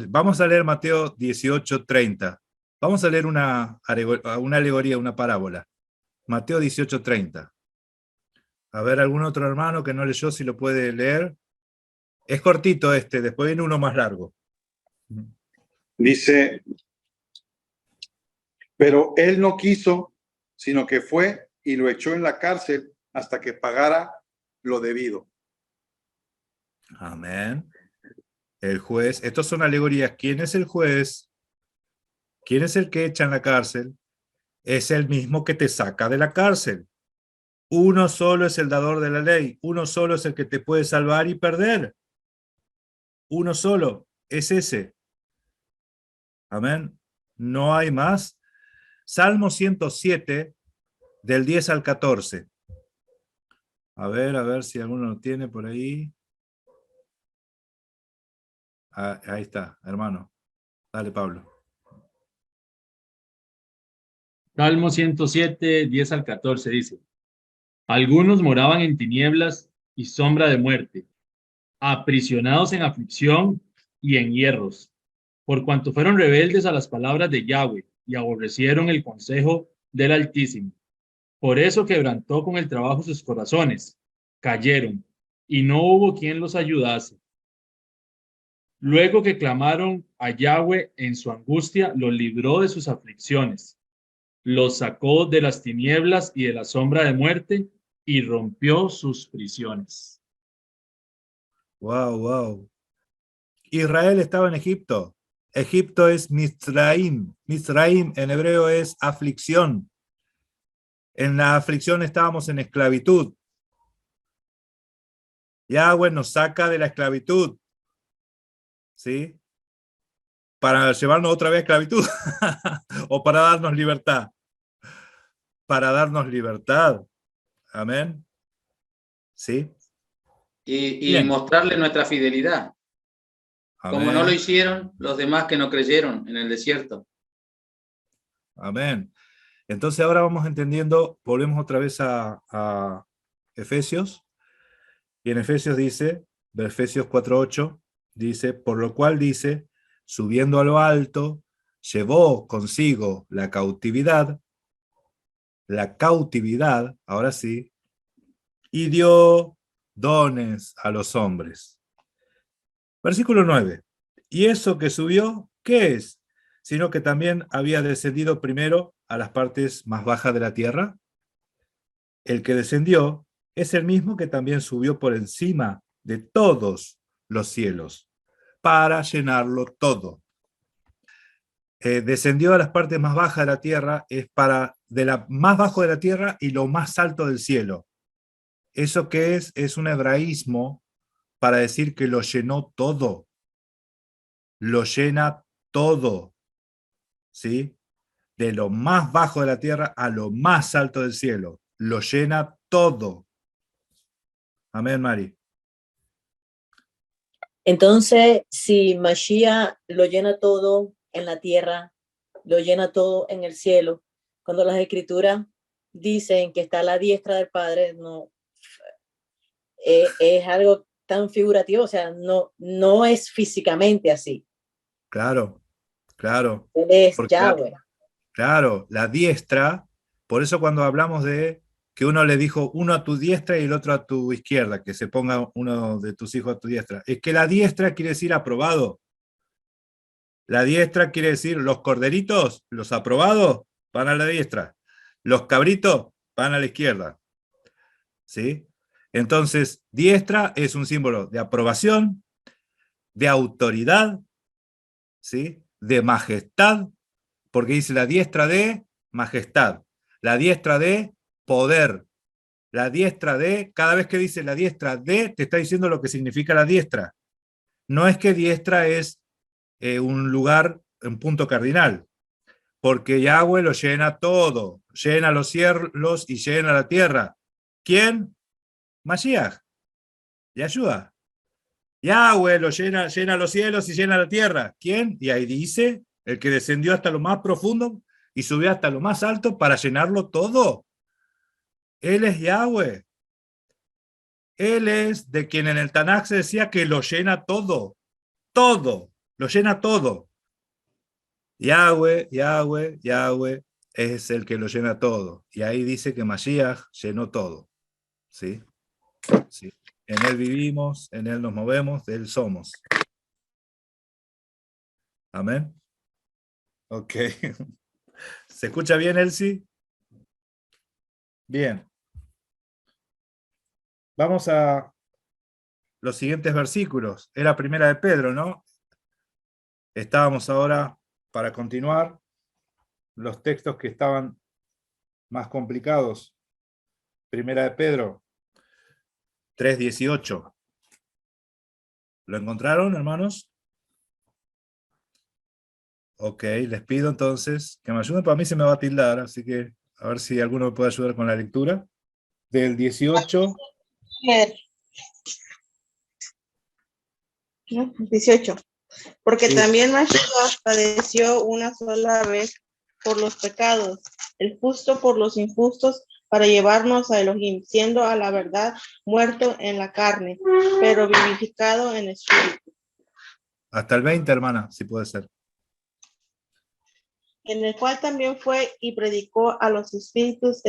Vamos a leer Mateo 18:30. Vamos a leer una alegoría, una parábola. Mateo 18:30. A ver, algún otro hermano que no leyó, si lo puede leer. Es cortito este, después viene uno más largo. Dice, pero él no quiso, sino que fue y lo echó en la cárcel hasta que pagara lo debido. Amén. El juez, estos son alegorías. ¿Quién es el juez? ¿Quién es el que echa en la cárcel? Es el mismo que te saca de la cárcel. Uno solo es el dador de la ley. Uno solo es el que te puede salvar y perder. Uno solo es ese. Amén. No hay más. Salmo 107, del 10 al 14. A ver si alguno lo tiene por ahí. Ah, ahí está, hermano. Dale, Pablo. Salmo 107, 10 al 14 dice, algunos moraban en tinieblas y sombra de muerte, aprisionados en aflicción y en hierros, por cuanto fueron rebeldes a las palabras de Yahweh y aborrecieron el consejo del Altísimo. Por eso quebrantó con el trabajo sus corazones, cayeron, y no hubo quien los ayudase. Luego que clamaron a Yahweh en su angustia, los libró de sus aflicciones, los sacó de las tinieblas y de la sombra de muerte, y rompió sus prisiones. Wow, wow. Israel estaba en Egipto. Egipto es Mizraim. Mizraim en hebreo es aflicción. En la aflicción estábamos en esclavitud. Yahweh nos saca de la esclavitud, ¿sí? Para llevarnos otra vez a esclavitud o para darnos libertad. Para darnos libertad. Amén. ¿Sí? Y Bien. mostrarle nuestra fidelidad, como no lo Amén. hicieron los demás que no creyeron en el desierto. Amén. Entonces ahora vamos entendiendo, volvemos otra vez a Efesios, y en Efesios dice, de Efesios 4:8, dice, por lo cual dice, subiendo a lo alto, llevó consigo la cautividad, ahora sí, y dio dones a los hombres. Versículo 9. ¿Y eso que subió, qué es? Sino que también había descendido primero a las partes más bajas de la tierra. El que descendió es el mismo que también subió por encima de todos los cielos para llenarlo todo. Descendió a las partes más bajas de la tierra, es para de la más bajo de la tierra y lo más alto del cielo. ¿Eso qué es? Es un hebraísmo para decir que lo llenó todo. Lo llena todo, ¿sí? De lo más bajo de la tierra a lo más alto del cielo. Lo llena todo. Amén, Mari. Entonces, si Mashiach lo llena todo en la tierra, lo llena todo en el cielo, cuando las escrituras dicen que está a la diestra del Padre, no es algo tan figurativo, o sea, no es físicamente así. Claro, claro. Él es Porque Yahweh. claro, la diestra, por eso cuando hablamos de que uno le dijo uno a tu diestra y el otro a tu izquierda, que se ponga uno de tus hijos a tu diestra, es que la diestra quiere decir aprobado. La diestra quiere decir los corderitos, los aprobados, van a la diestra. Los cabritos van a la izquierda. ¿Sí? Entonces, diestra es un símbolo de aprobación, de autoridad, ¿sí? De majestad, porque dice la diestra de majestad, la diestra de poder, la diestra de, cada vez que dice la diestra de, te está diciendo lo que significa la diestra. No es que diestra es un lugar, un punto cardinal, porque Yahweh lo llena todo, llena los cielos y llena la tierra. ¿Quién? Mashiach, Yahshua. Yahweh lo llena los cielos y llena la tierra. ¿Quién? Y ahí dice, el que descendió hasta lo más profundo y subió hasta lo más alto para llenarlo todo. Él es Yahweh. Él es de quien en el Tanaj se decía que lo llena todo. Todo. Lo llena todo. Yahweh, Yahweh, Yahweh es el que lo llena todo. Y ahí dice que Mashiach llenó todo. ¿Sí? ¿Sí? En él vivimos, en él nos movemos, de él somos. Amén. Ok. ¿Se escucha bien, Elsie? Bien. Vamos a los siguientes versículos. Era primera de Pedro, ¿no? Estábamos ahora, para continuar, los textos que estaban más complicados. Primera de Pedro 3:18. ¿Lo encontraron, hermanos? Ok, les pido entonces que me ayuden, para mí se me va a tildar, así que a ver si alguno me puede ayudar con la lectura. Del 18. 18. Porque Sí. también Mashiach padeció una sola vez por los pecados, el justo por los injustos, para llevarnos a Elohim, siendo a la verdad muerto en la carne, pero vivificado en espíritu. Hasta el 20, hermana, si puede ser. En el cual también fue y predicó a los espíritus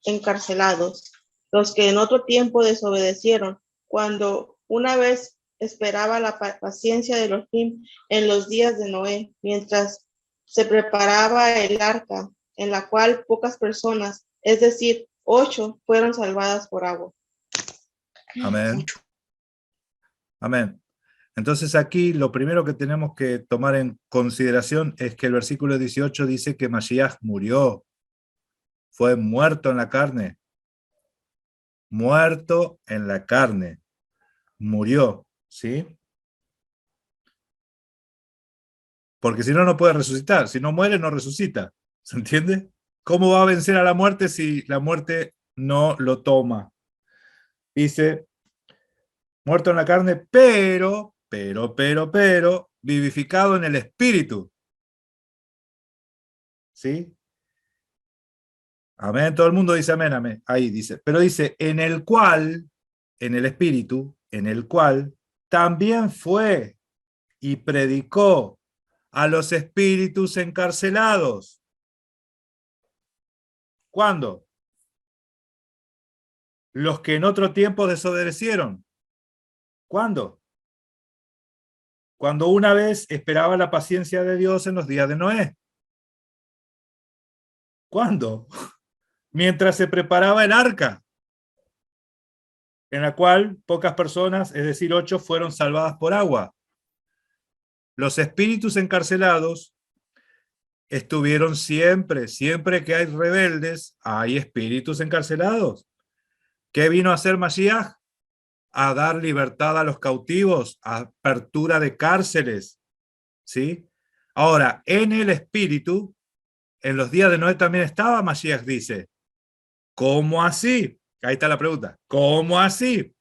encarcelados, los que en otro tiempo desobedecieron, cuando una vez esperaba la paciencia de Elohim en los días de Noé, mientras se preparaba el arca, en la cual pocas personas, es decir, 8, fueron salvadas por agua. Amén. Amén. Entonces aquí lo primero que tenemos que tomar en consideración es que el versículo 18 dice que Mashiach murió, fue muerto en la carne. Muerto en la carne. Murió, ¿sí? Porque si no, no puede resucitar. Si no muere, no resucita. ¿Se entiende? ¿Cómo va a vencer a la muerte si la muerte no lo toma? Dice, muerto en la carne, pero, vivificado en el espíritu. ¿Sí? Amén. Todo el mundo dice amén, amén. Ahí dice. Pero dice, en el cual, en el espíritu, en el cual también fue y predicó a los espíritus encarcelados. ¿Cuándo? Los que en otro tiempo desobedecieron. ¿Cuándo? Cuando una vez esperaba la paciencia de Dios en los días de Noé. ¿Cuándo? Mientras se preparaba el arca, en la cual pocas personas, es decir, 8, fueron salvadas por agua. Los espíritus encarcelados estuvieron siempre que hay rebeldes, hay espíritus encarcelados. ¿Qué vino a hacer Mashiach? A dar libertad a los cautivos, apertura de cárceles, ¿sí? Ahora, en el espíritu, en los días de Noé también estaba Mashiach, dice. ¿Cómo así? Ahí está la pregunta. ¿Cómo así?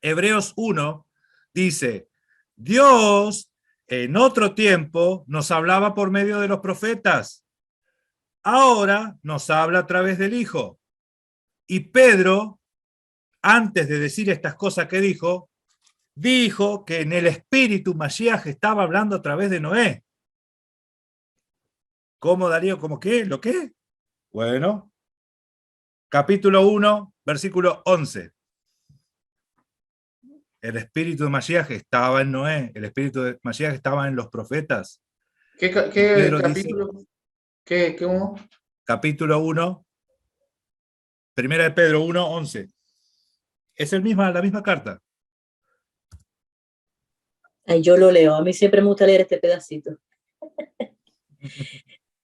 Hebreos 1 dice, Dios en otro tiempo nos hablaba por medio de los profetas. Ahora nos habla a través del Hijo. Y Pedro, antes de decir estas cosas que dijo que en el espíritu Mashiach estaba hablando a través de Noé. ¿Cómo, Darío? ¿Cómo qué? ¿Lo qué? Bueno, capítulo 1, versículo 11. El espíritu de Mashiach estaba en Noé, el espíritu de Mashiach estaba en los profetas. ¿Qué capítulo? Dice, ¿Cómo? Capítulo 1, primera de Pedro 1, 11. Es la misma carta. Ay, yo lo leo, a mí siempre me gusta leer este pedacito.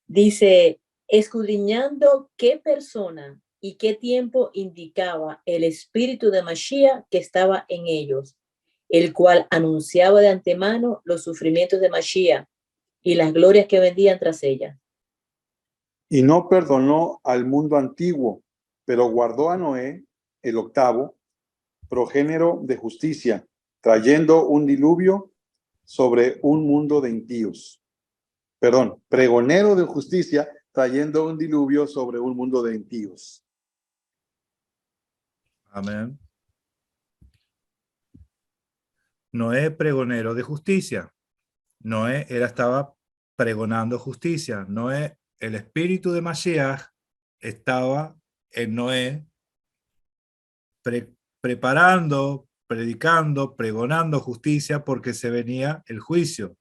Dice, escudriñando qué persona y qué tiempo indicaba el espíritu de Mashiach que estaba en ellos, el cual anunciaba de antemano los sufrimientos de Mashiach y las glorias que vendían tras ella. Y no perdonó al mundo antiguo, pero guardó a Noé, el octavo, progénero de justicia, trayendo un diluvio sobre un mundo de impíos. Perdón, pregonero de justicia, trayendo un diluvio sobre un mundo de impíos. Amén. Noé, pregonero de justicia. Noé estaba pregonando justicia. Noé, el espíritu de Mashiach estaba en Noé preparando, predicando, pregonando justicia porque se venía el juicio.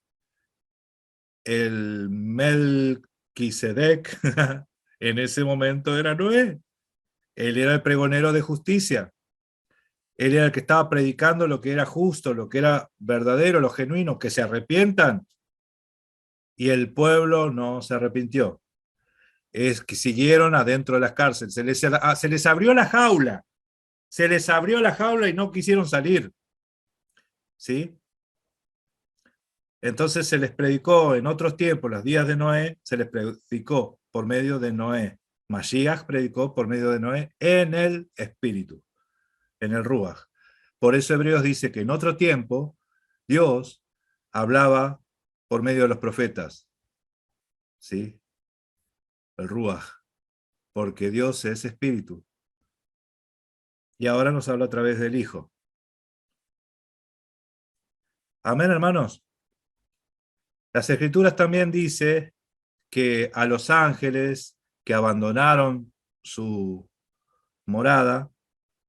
El Melquisedec en ese momento era Noé. Él era el pregonero de justicia. Él era el que estaba predicando lo que era justo, lo que era verdadero, lo genuino, que se arrepientan. Y el pueblo no se arrepintió. Es que siguieron adentro de las cárceles. Se les abrió la jaula. Se les abrió la jaula y no quisieron salir. ¿Sí? Entonces se les predicó en otros tiempos, los días de Noé, se les predicó por medio de Noé. Mashiach predicó por medio de Noé en el Espíritu, en el Ruach. Por eso Hebreos dice que en otro tiempo Dios hablaba por medio de los profetas. ¿Sí? El Ruach. Porque Dios es Espíritu. Y ahora nos habla a través del Hijo. Amén, hermanos. Las Escrituras también dice que a los ángeles que abandonaron su morada,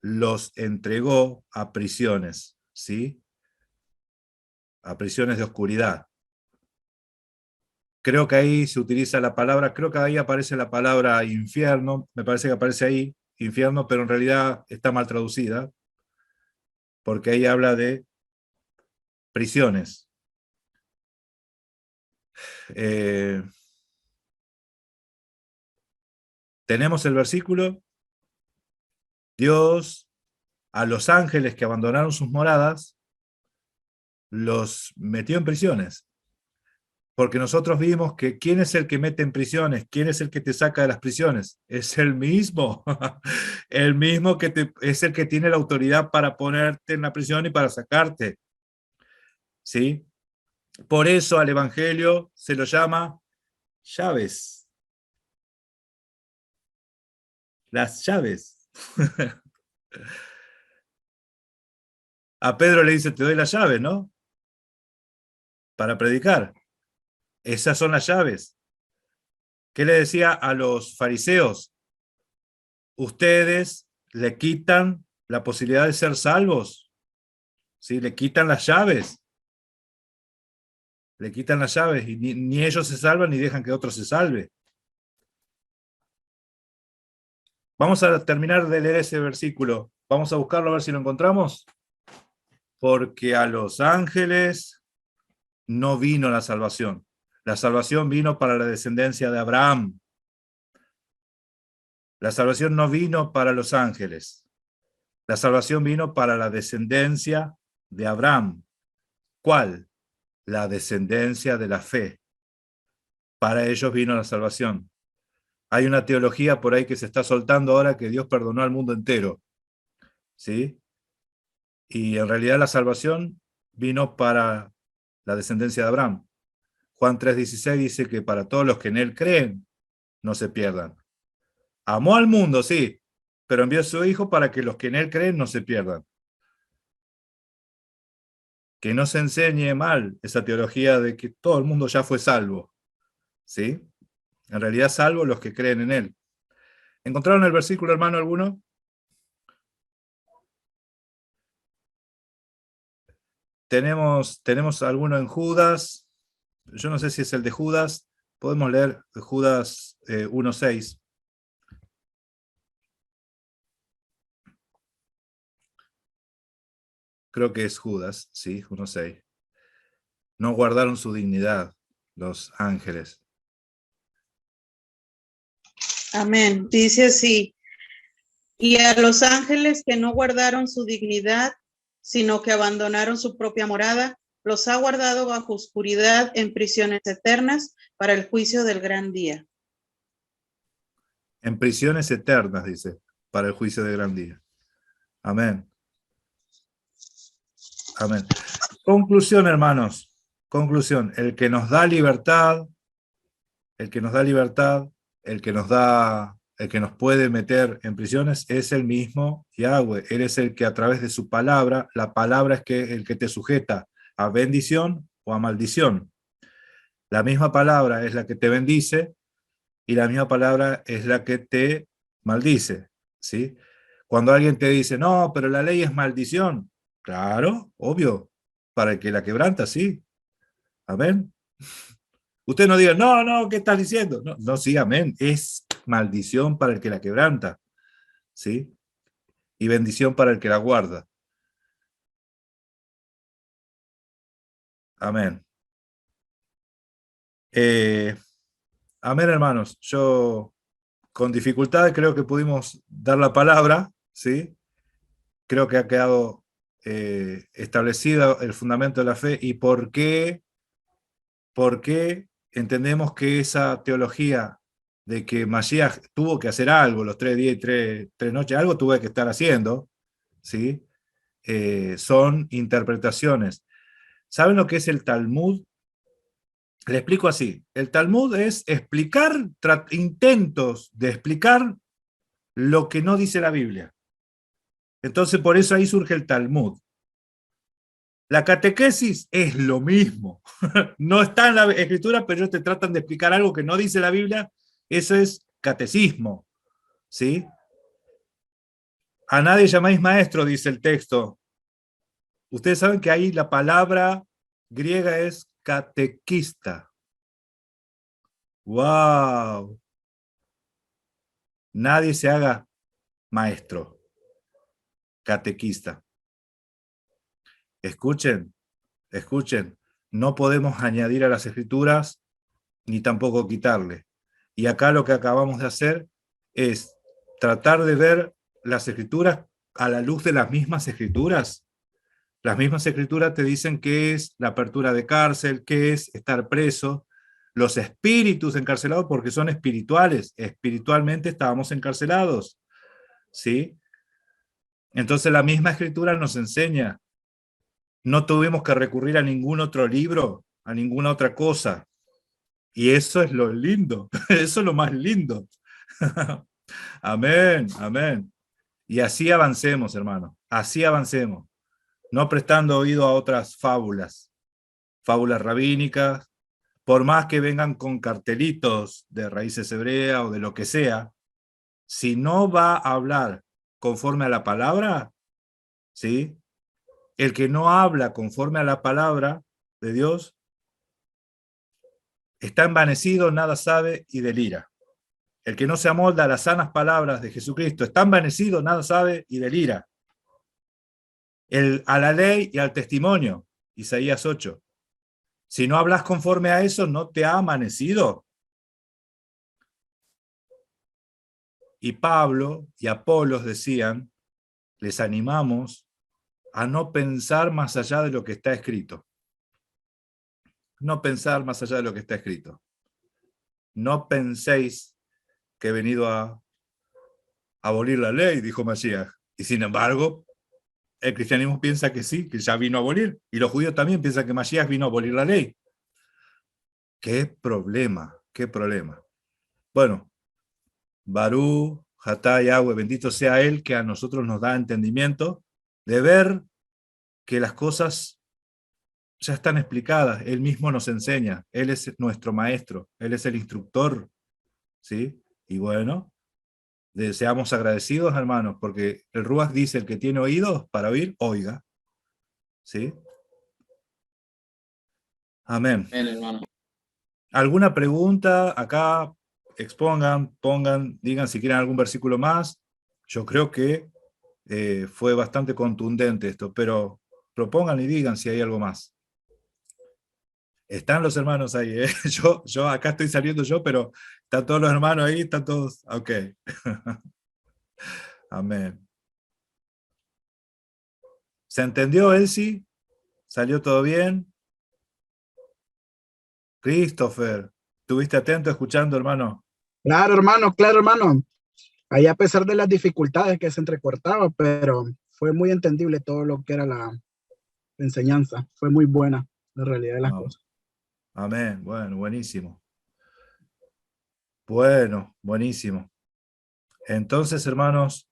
los entregó a prisiones, ¿sí? A prisiones de oscuridad. Creo que ahí se utiliza la palabra, creo que ahí aparece la palabra infierno, me parece que aparece ahí, infierno, pero en realidad está mal traducida, porque ahí habla de prisiones. Tenemos el versículo, Dios a los ángeles que abandonaron sus moradas, los metió en prisiones. Porque nosotros vimos que ¿quién es el que mete en prisiones? ¿Quién es el que te saca de las prisiones? Es el mismo. El mismo que es el que tiene la autoridad para ponerte en la prisión y para sacarte. ¿Sí? Por eso al Evangelio se lo llama llaves. Las llaves. A Pedro le dice, te doy las llaves, ¿no? Para predicar. Esas son las llaves. ¿Qué le decía a los fariseos? Ustedes le quitan la posibilidad de ser salvos. ¿Sí? Le quitan las llaves. Le quitan las llaves y ni ellos se salvan ni dejan que otro se salve. Vamos a terminar de leer ese versículo. Vamos a buscarlo a ver si lo encontramos. Porque a los ángeles no vino la salvación. La salvación vino para la descendencia de Abraham. La salvación no vino para los ángeles. La salvación vino para la descendencia de Abraham. ¿Cuál? La descendencia de la fe. Para ellos vino la salvación. Hay una teología por ahí que se está soltando ahora que Dios perdonó al mundo entero. ¿Sí? Y en realidad la salvación vino para la descendencia de Abraham. Juan 3:16 dice que para todos los que en él creen, no se pierdan. Amó al mundo, sí, pero envió a su Hijo para que los que en él creen no se pierdan. Que no se enseñe mal esa teología de que todo el mundo ya fue salvo. ¿Sí? En realidad salvo los que creen en él. ¿Encontraron el versículo, hermano, alguno? Tenemos alguno en Judas. Yo no sé si es el de Judas. Podemos leer Judas 1:6. Creo que es Judas, sí, 1:6. No guardaron su dignidad los ángeles. Amén. Dice así. Y a los ángeles que no guardaron su dignidad, sino que abandonaron su propia morada, los ha guardado bajo oscuridad en prisiones eternas para el juicio del gran día. En prisiones eternas, dice, para el juicio del gran día. Amén. Amén. Conclusión, hermanos. Conclusión. El que nos da libertad, el que nos da libertad, el que nos puede meter en prisiones es el mismo Yahweh. Él es el que a través de su palabra, la palabra es el que te sujeta a bendición o a maldición. La misma palabra es la que te bendice y la misma palabra es la que te maldice, ¿sí? Cuando alguien te dice, no, pero la ley es maldición, claro, obvio, para el que la quebranta, sí. Amén. Usted no diga, no, no, ¿qué estás diciendo? No, no, sí, amén. Es maldición para el que la quebranta, ¿sí? Y bendición para el que la guarda. Amén. Amén, hermanos. Yo con dificultad creo que pudimos dar la palabra, ¿sí? Creo que ha quedado establecido el fundamento de la fe y por qué entendemos que esa teología de que Mashiach tuvo que hacer algo los 3 días y 3 noches, algo tuvo que estar haciendo, ¿sí? Son interpretaciones. ¿Saben lo que es el Talmud? Le explico así. El Talmud es explicar, intentos de explicar lo que no dice la Biblia. Entonces, por eso ahí surge el Talmud. La catequesis es lo mismo. No está en la escritura, pero ellos te tratan de explicar algo que no dice la Biblia. Eso es catecismo, ¿sí? A nadie llamáis maestro, dice el texto. Ustedes saben que ahí la palabra griega es catequista. ¡Wow! Nadie se haga maestro, catequista. Escuchen, escuchen. No podemos añadir a las escrituras ni tampoco quitarle. Y acá lo que acabamos de hacer es tratar de ver las escrituras a la luz de las mismas escrituras. Las mismas escrituras te dicen qué es la apertura de cárcel, qué es estar preso, los espíritus encarcelados porque son espirituales. Espiritualmente estábamos encarcelados, ¿sí? Entonces la misma escritura nos enseña. No tuvimos que recurrir a ningún otro libro, a ninguna otra cosa. Y eso es lo lindo, eso es lo más lindo. Amén, amén. Y así avancemos, hermano, así avancemos. No prestando oído a otras fábulas rabínicas, por más que vengan con cartelitos de raíces hebreas o de lo que sea, si no va a hablar conforme a la palabra, ¿sí? El que no habla conforme a la palabra de Dios está envanecido, nada sabe y delira. El que no se amolda a las sanas palabras de Jesucristo está envanecido, nada sabe y delira. A la ley y al testimonio, Isaías 8. Si no hablas conforme a eso, no te ha amanecido. Y Pablo y Apolos decían, les animamos a no pensar más allá de lo que está escrito. No pensar más allá de lo que está escrito. No penséis que he venido a abolir la ley, dijo Mashiach. Y sin embargo, el cristianismo piensa que sí, que ya vino a abolir. Y los judíos también piensan que Mashiach vino a abolir la ley. ¡Qué problema! ¡Qué problema! Bueno, Barú, Hatá, Yahweh, bendito sea Él que a nosotros nos da entendimiento de ver que las cosas ya están explicadas. Él mismo nos enseña. Él es nuestro maestro. Él es el instructor. ¿Sí? Y bueno, seamos agradecidos, hermanos, porque el Ruach dice, el que tiene oídos para oír, oiga. ¿Sí? Amén. Amén, hermano. ¿Alguna pregunta? Acá expongan, pongan, digan si quieren algún versículo más. Yo creo que fue bastante contundente esto, pero propongan y digan si hay algo más. Están los hermanos ahí, ¿eh? Yo acá estoy saliendo yo, pero están todos los hermanos ahí, están todos, ok. Amén. ¿Se entendió, Elsie? ¿Salió todo bien? Christopher, ¿estuviste atento escuchando, hermano? Claro, hermano, claro, hermano. Ahí a pesar de las dificultades que se entrecortaba, pero fue muy entendible todo lo que era enseñanza. Fue muy buena la realidad de las cosas. Amén. Bueno, buenísimo. Bueno, buenísimo. Entonces, hermanos,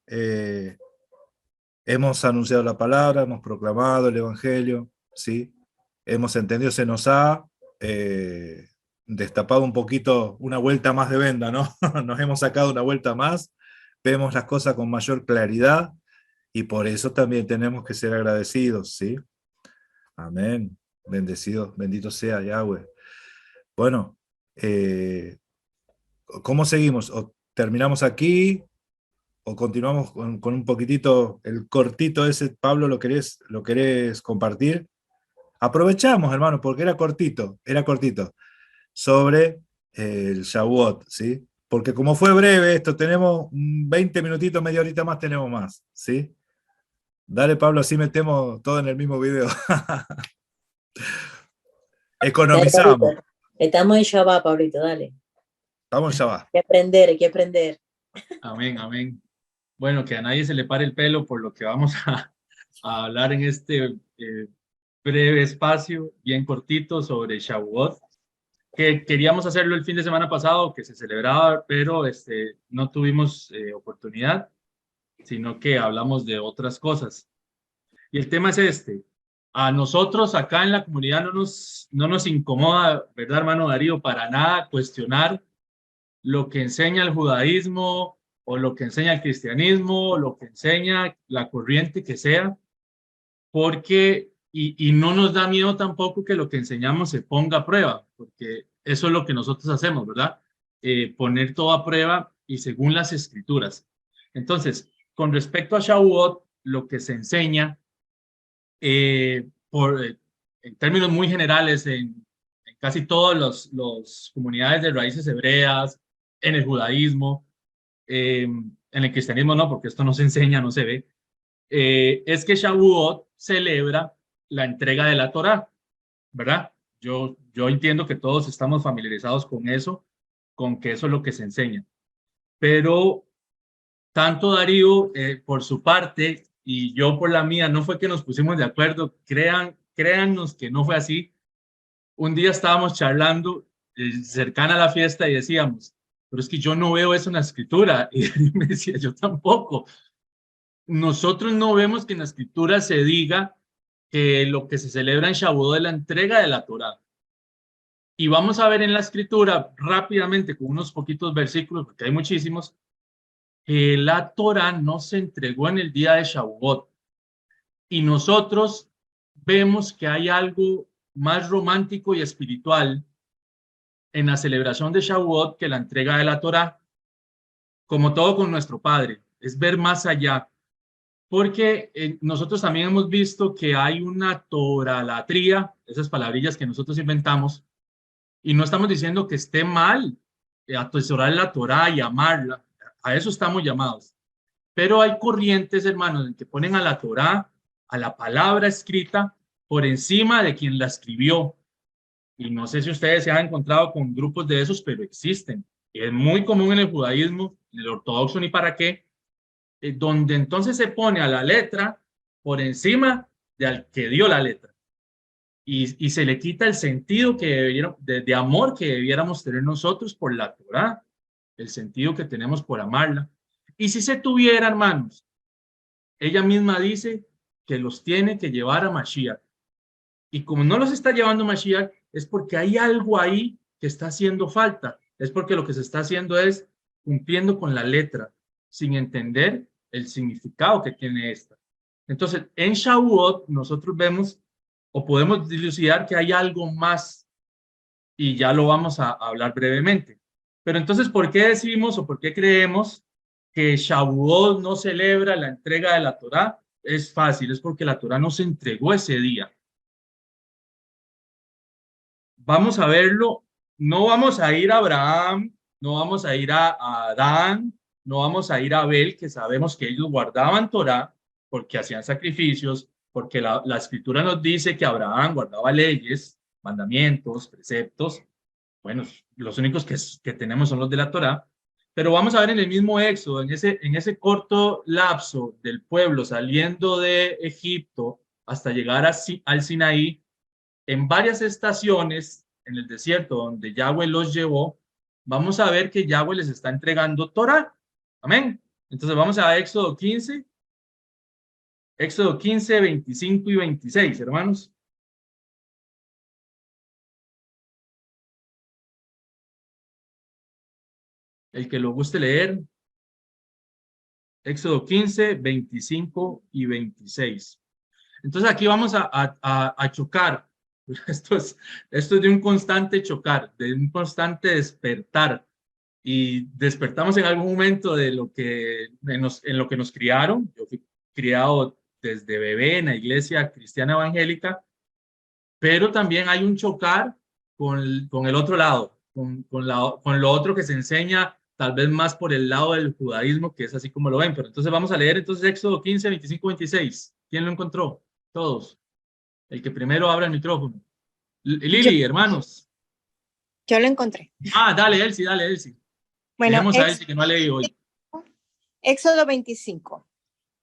hemos anunciado la palabra, hemos proclamado el evangelio, ¿sí? Hemos entendido, se nos ha destapado un poquito una vuelta más de venda, ¿no? Nos hemos sacado una vuelta más, vemos las cosas con mayor claridad y por eso también tenemos que ser agradecidos, ¿sí? Amén. Bendecido, bendito sea Yahweh. Bueno, ¿cómo seguimos? ¿O terminamos aquí? ¿O continuamos con un poquitito, el cortito ese, Pablo, lo querés compartir? Aprovechamos, hermano, porque era cortito, sobre el Shavuot, ¿sí? Porque como fue breve esto, tenemos 20 minutitos, media horita más, tenemos más, ¿sí? Dale, Pablo, así metemos todo en el mismo video. Economizamos. Dale, estamos en Shabbat, Pablito, dale. Estamos en Shabbat. Hay que aprender, hay que aprender. Amén, amén. Bueno, que a nadie se le pare el pelo por lo que vamos a hablar en este breve espacio, bien cortito, sobre Shavuot, que queríamos hacerlo el fin de semana pasado, que se celebraba, pero no tuvimos oportunidad, sino que hablamos de otras cosas. Y el tema es este. A nosotros acá en la comunidad no nos incomoda, ¿verdad, hermano Darío? Para nada cuestionar lo que enseña el judaísmo o lo que enseña el cristianismo, o lo que enseña la corriente que sea, porque, y no nos da miedo tampoco que lo que enseñamos se ponga a prueba, porque eso es lo que nosotros hacemos, ¿verdad? Poner todo a prueba y según las escrituras. Entonces, con respecto a Shavuot, lo que se enseña, en términos muy generales, en casi todas las comunidades de raíces hebreas, en el judaísmo, en el cristianismo no, porque esto no se enseña, no se ve, es que Shavuot celebra la entrega de la Torá, ¿verdad? Yo entiendo que todos estamos familiarizados con eso, con que eso es lo que se enseña. Pero tanto Darío, por su parte, y yo por la mía, no fue que nos pusimos de acuerdo, créannos que no fue así. Un día estábamos charlando cercana a la fiesta y decíamos, pero es que yo no veo eso en la escritura. Y él me decía, yo tampoco. Nosotros no vemos que en la escritura se diga que lo que se celebra en Shavuot es la entrega de la Torá. Y vamos a ver en la escritura rápidamente con unos poquitos versículos, porque hay muchísimos, que la Torá no se entregó en el día de Shavuot. Y nosotros vemos que hay algo más romántico y espiritual en la celebración de Shavuot que la entrega de la Torá, como todo con nuestro Padre, es ver más allá, porque nosotros también hemos visto que hay una toralatría, esas palabrillas que nosotros inventamos, y no estamos diciendo que esté mal atesorar la Torá y amarla, a eso estamos llamados, pero hay corrientes, hermanos, en que ponen a la Torá, a la palabra escrita, por encima de quien la escribió. Y no sé si ustedes se han encontrado con grupos de esos, pero existen. Es muy común en el judaísmo, en el ortodoxo ni para qué, donde entonces se pone a la letra por encima de al que dio la letra. Y se le quita el sentido que de amor que debiéramos tener nosotros por la Torá, el sentido que tenemos por amarla. Y si se tuviera, hermanos, ella misma dice que los tiene que llevar a Mashiach. Y como no los está llevando Mashiach, es porque hay algo ahí que está haciendo falta. Es porque lo que se está haciendo es cumpliendo con la letra, sin entender el significado que tiene esta. Entonces, en Shavuot nosotros vemos o podemos dilucidar que hay algo más y ya lo vamos a hablar brevemente. Pero entonces, ¿por qué decimos o por qué creemos que Shavuot no celebra la entrega de la Torá? Es fácil, es porque la Torá no se entregó ese día. Vamos a verlo, no vamos a ir a Abraham, no vamos a ir a Adán, no vamos a ir a Abel, que sabemos que ellos guardaban Torá porque hacían sacrificios, porque la escritura nos dice que Abraham guardaba leyes, mandamientos, preceptos. Bueno, los únicos que tenemos son los de la Torá, pero vamos a ver en el mismo Éxodo, en ese corto lapso del pueblo saliendo de Egipto hasta llegar al Sinaí, en varias estaciones en el desierto donde Yahweh los llevó, vamos a ver que Yahweh les está entregando Torah. Amén. Entonces vamos a Éxodo 15, 25 y 26, hermanos. El que lo guste leer. Éxodo 15, 25 y 26. Entonces aquí vamos a chocar. Esto es de un constante chocar, de un constante despertar. Y despertamos en algún momento de lo que en lo que nos criaron. Yo fui criado desde bebé en la iglesia cristiana evangélica, pero también hay un chocar con el otro lado, con lo otro que se enseña tal vez más por el lado del judaísmo, que es así como lo ven. Pero entonces vamos a leer entonces Éxodo 15, 25, 26. ¿Quién lo encontró? Todos. El que primero abra el micrófono. Lili, hermanos. Yo lo encontré. Ah, dale, Elsie, dale, Elsie. Bueno, Tenemos a Elsie que no ha leído hoy. Éxodo 25.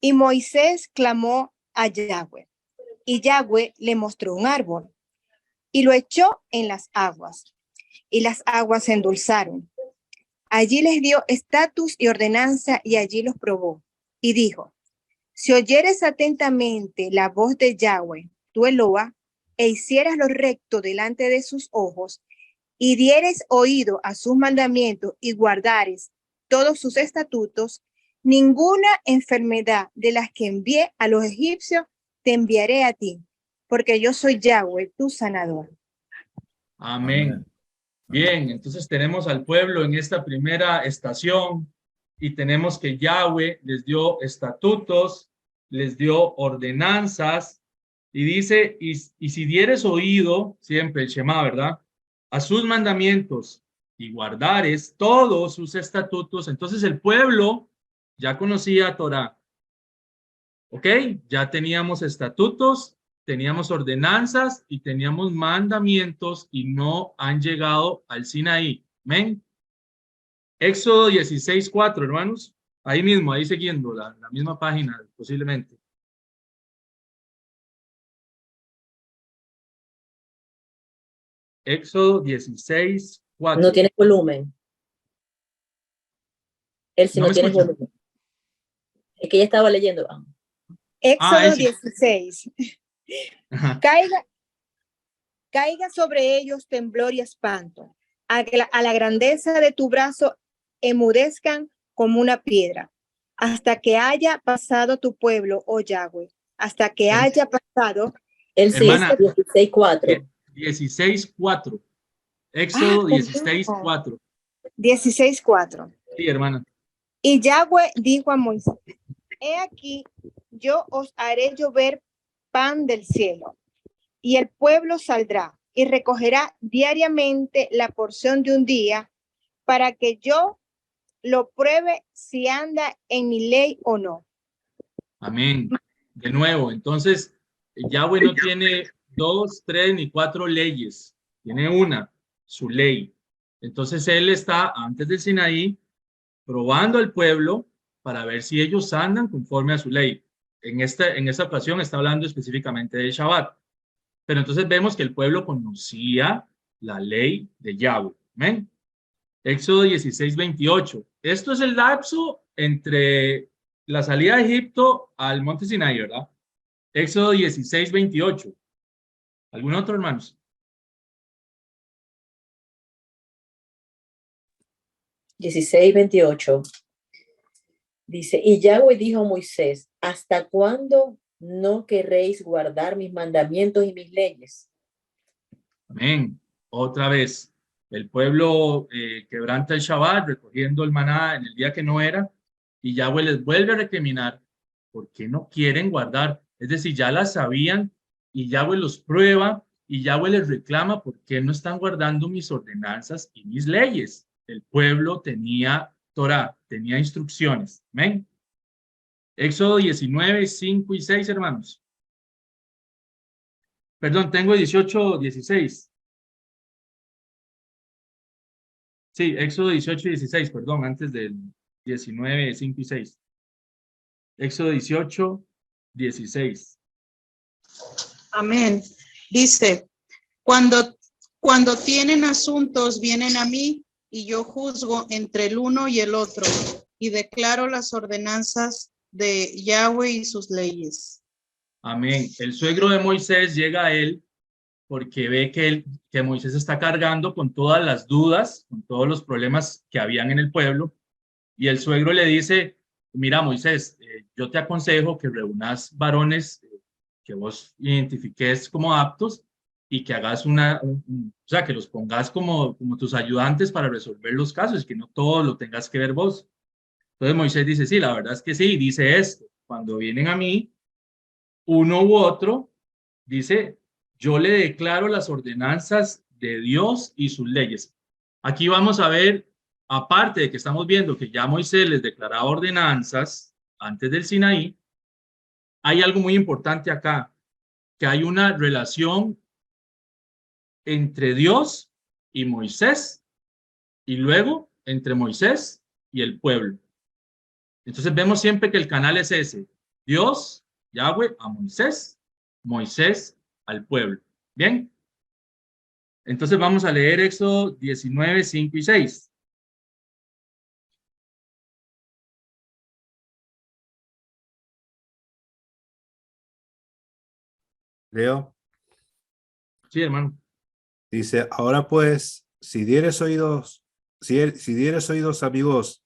Y Moisés clamó a Yahweh, y Yahweh le mostró un árbol, y lo echó en las aguas, y las aguas se endulzaron. Allí les dio estatus y ordenanza, y allí los probó. Y dijo, si oyeres atentamente la voz de Yahweh, tu Eloa, e hicieras lo recto delante de sus ojos, y dieres oído a sus mandamientos, y guardares todos sus estatutos, ninguna enfermedad de las que envié a los egipcios te enviaré a ti, porque yo soy Yahweh, tu sanador. Amén. Bien, entonces tenemos al pueblo en esta primera estación y tenemos que Yahweh les dio estatutos, les dio ordenanzas y dice, y si dieres oído, siempre el Shema, ¿verdad? A sus mandamientos y guardares todos sus estatutos, entonces el pueblo ya conocía Torah. ¿Ok? Ya teníamos estatutos, teníamos ordenanzas y teníamos mandamientos y no han llegado al Sinaí. ¿Amén? Éxodo 16, 4, hermanos. Ahí mismo, ahí siguiendo la misma página, posiblemente. Éxodo 16, 4. No tiene volumen. Él sí ¿No no me tiene escucha? volumen. Es que ella estaba leyendo. Éxodo sí. 16. Caiga sobre ellos temblor y espanto. A la grandeza de tu brazo emudezcan como una piedra, hasta que haya pasado tu pueblo, oh Yahweh, hasta que haya pasado. Él sí, Hermana, 16:4. 16:4. Éxodo 16:4. 16:4. Sí, hermana. Y Yahweh dijo a Moisés, he aquí, yo os haré llover pan del cielo, y el pueblo saldrá y recogerá diariamente la porción de un día, para que yo lo pruebe si anda en mi ley o no. Amén. De nuevo, entonces, Yahweh no tiene 2, 3 ni 4 leyes, tiene una, su ley. Entonces él está antes del Sinaí probando al pueblo para ver si ellos andan conforme a su ley. En esta ocasión está hablando específicamente del Shabbat. Pero entonces vemos que el pueblo conocía la ley de Yahweh. Amén. Éxodo 16, 28. Esto es el lapso entre la salida de Egipto al monte Sinaí, ¿verdad? Éxodo 16, 28. ¿Algún otro, hermanos? Dieciséis, 28. Dice, y Yahweh dijo a Moisés, ¿hasta cuándo no querréis guardar mis mandamientos y mis leyes? Amén. Otra vez, el pueblo quebranta el Shabbat, recogiendo el maná en el día que no era, y Yahweh les vuelve a recriminar porque no quieren guardar. Es decir, ya las sabían y Yahweh los prueba y Yahweh les reclama por qué no están guardando mis ordenanzas y mis leyes. El pueblo tenía Torah, tenía instrucciones. Amén. Éxodo 19, 5 y 6, hermanos. Perdón, tengo 18, 16. Sí, Éxodo 18 y 16, perdón, antes del 19, 5 y 6. Éxodo 18, 16. Amén. Dice, cuando tienen asuntos, vienen a mí y yo juzgo entre el uno y el otro y declaro las ordenanzas de Yahweh y sus leyes. Amén. El suegro de Moisés llega a él porque ve que Moisés está cargando con todas las dudas, con todos los problemas que habían en el pueblo. Y el suegro le dice, mira Moisés, yo te aconsejo que reúnas varones que vos identifiques como aptos y que hagas o sea, que los pongas como tus ayudantes para resolver los casos, que no todo lo tengas que ver vos. Entonces Moisés dice, sí, la verdad es que sí, dice esto, cuando vienen a mí, uno u otro, dice, yo le declaro las ordenanzas de Dios y sus leyes. Aquí vamos a ver, aparte de que estamos viendo que ya Moisés les declaraba ordenanzas antes del Sinaí, hay algo muy importante acá, que hay una relación entre Dios y Moisés, y luego entre Moisés y el pueblo. Entonces vemos siempre que el canal es ese, Dios, Yahweh, a Moisés, Moisés al pueblo. ¿Bien? Entonces vamos a leer Éxodo 19, 5 y 6. Leo. Sí, hermano. Dice, ahora pues, si dieres oídos a mi voz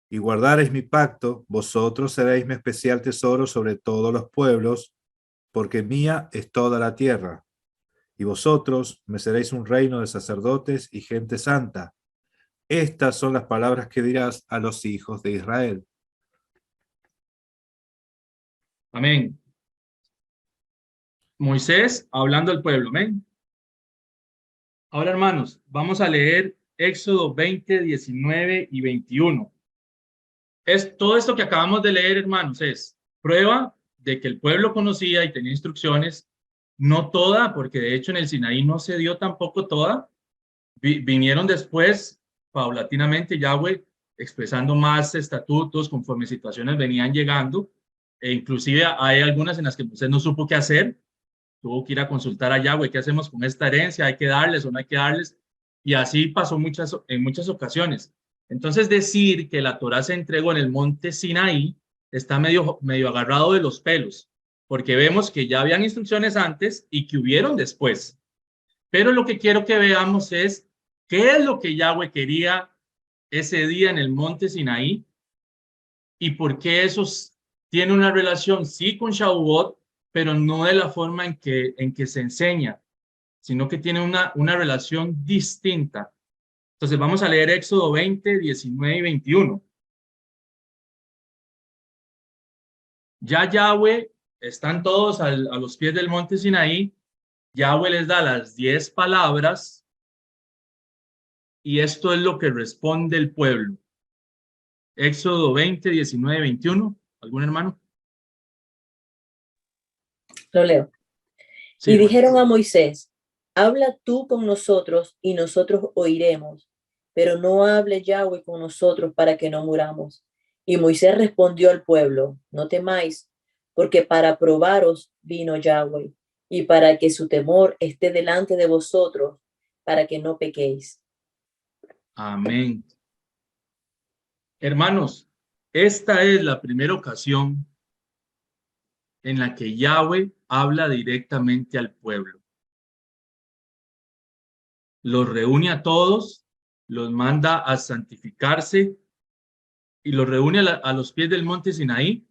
y guardareis mi pacto, vosotros seréis mi especial tesoro sobre todos los pueblos, porque mía es toda la tierra. Y vosotros me seréis un reino de sacerdotes y gente santa. Estas son las palabras que dirás a los hijos de Israel. Amén. Moisés hablando al pueblo. Amén. Ahora, hermanos, vamos a leer Éxodo 20, 19 y 21. Todo esto que acabamos de leer, hermanos, es prueba de que el pueblo conocía y tenía instrucciones, no toda, porque de hecho en el Sinaí no se dio tampoco toda. Vinieron después, paulatinamente, Yahweh expresando más estatutos conforme situaciones venían llegando, e inclusive hay algunas en las que Moisés no supo qué hacer, tuvo que ir a consultar a Yahweh, ¿qué hacemos con esta herencia? ¿Hay que darles o no hay que darles? Y así pasó en muchas ocasiones. Entonces decir que la Torá se entregó en el monte Sinaí está medio agarrado de los pelos, porque vemos que ya habían instrucciones antes y que hubieron después. Pero lo que quiero que veamos es qué es lo que Yahweh quería ese día en el monte Sinaí y por qué eso tiene una relación, sí, con Shavuot, pero no de la forma en que se enseña, sino que tiene una relación distinta. Entonces vamos a leer Éxodo 20, 19 y 21. Ya Yahweh, están todos a los pies del monte Sinaí, Yahweh les da las 10 palabras y esto es lo que responde el pueblo. Éxodo 20, 19, 21. ¿Algún hermano? Lo leo. Sí, y dijeron a Moisés, habla tú con nosotros y nosotros oiremos, pero no hable Yahweh con nosotros para que no muramos. Y Moisés respondió al pueblo, no temáis, porque para probaros vino Yahweh, y para que su temor esté delante de vosotros, para que no pequéis. Amén. Hermanos, esta es la primera ocasión en la que Yahweh habla directamente al pueblo. Los reúne a todos, los manda a santificarse y los reúne a los pies del monte Sinaí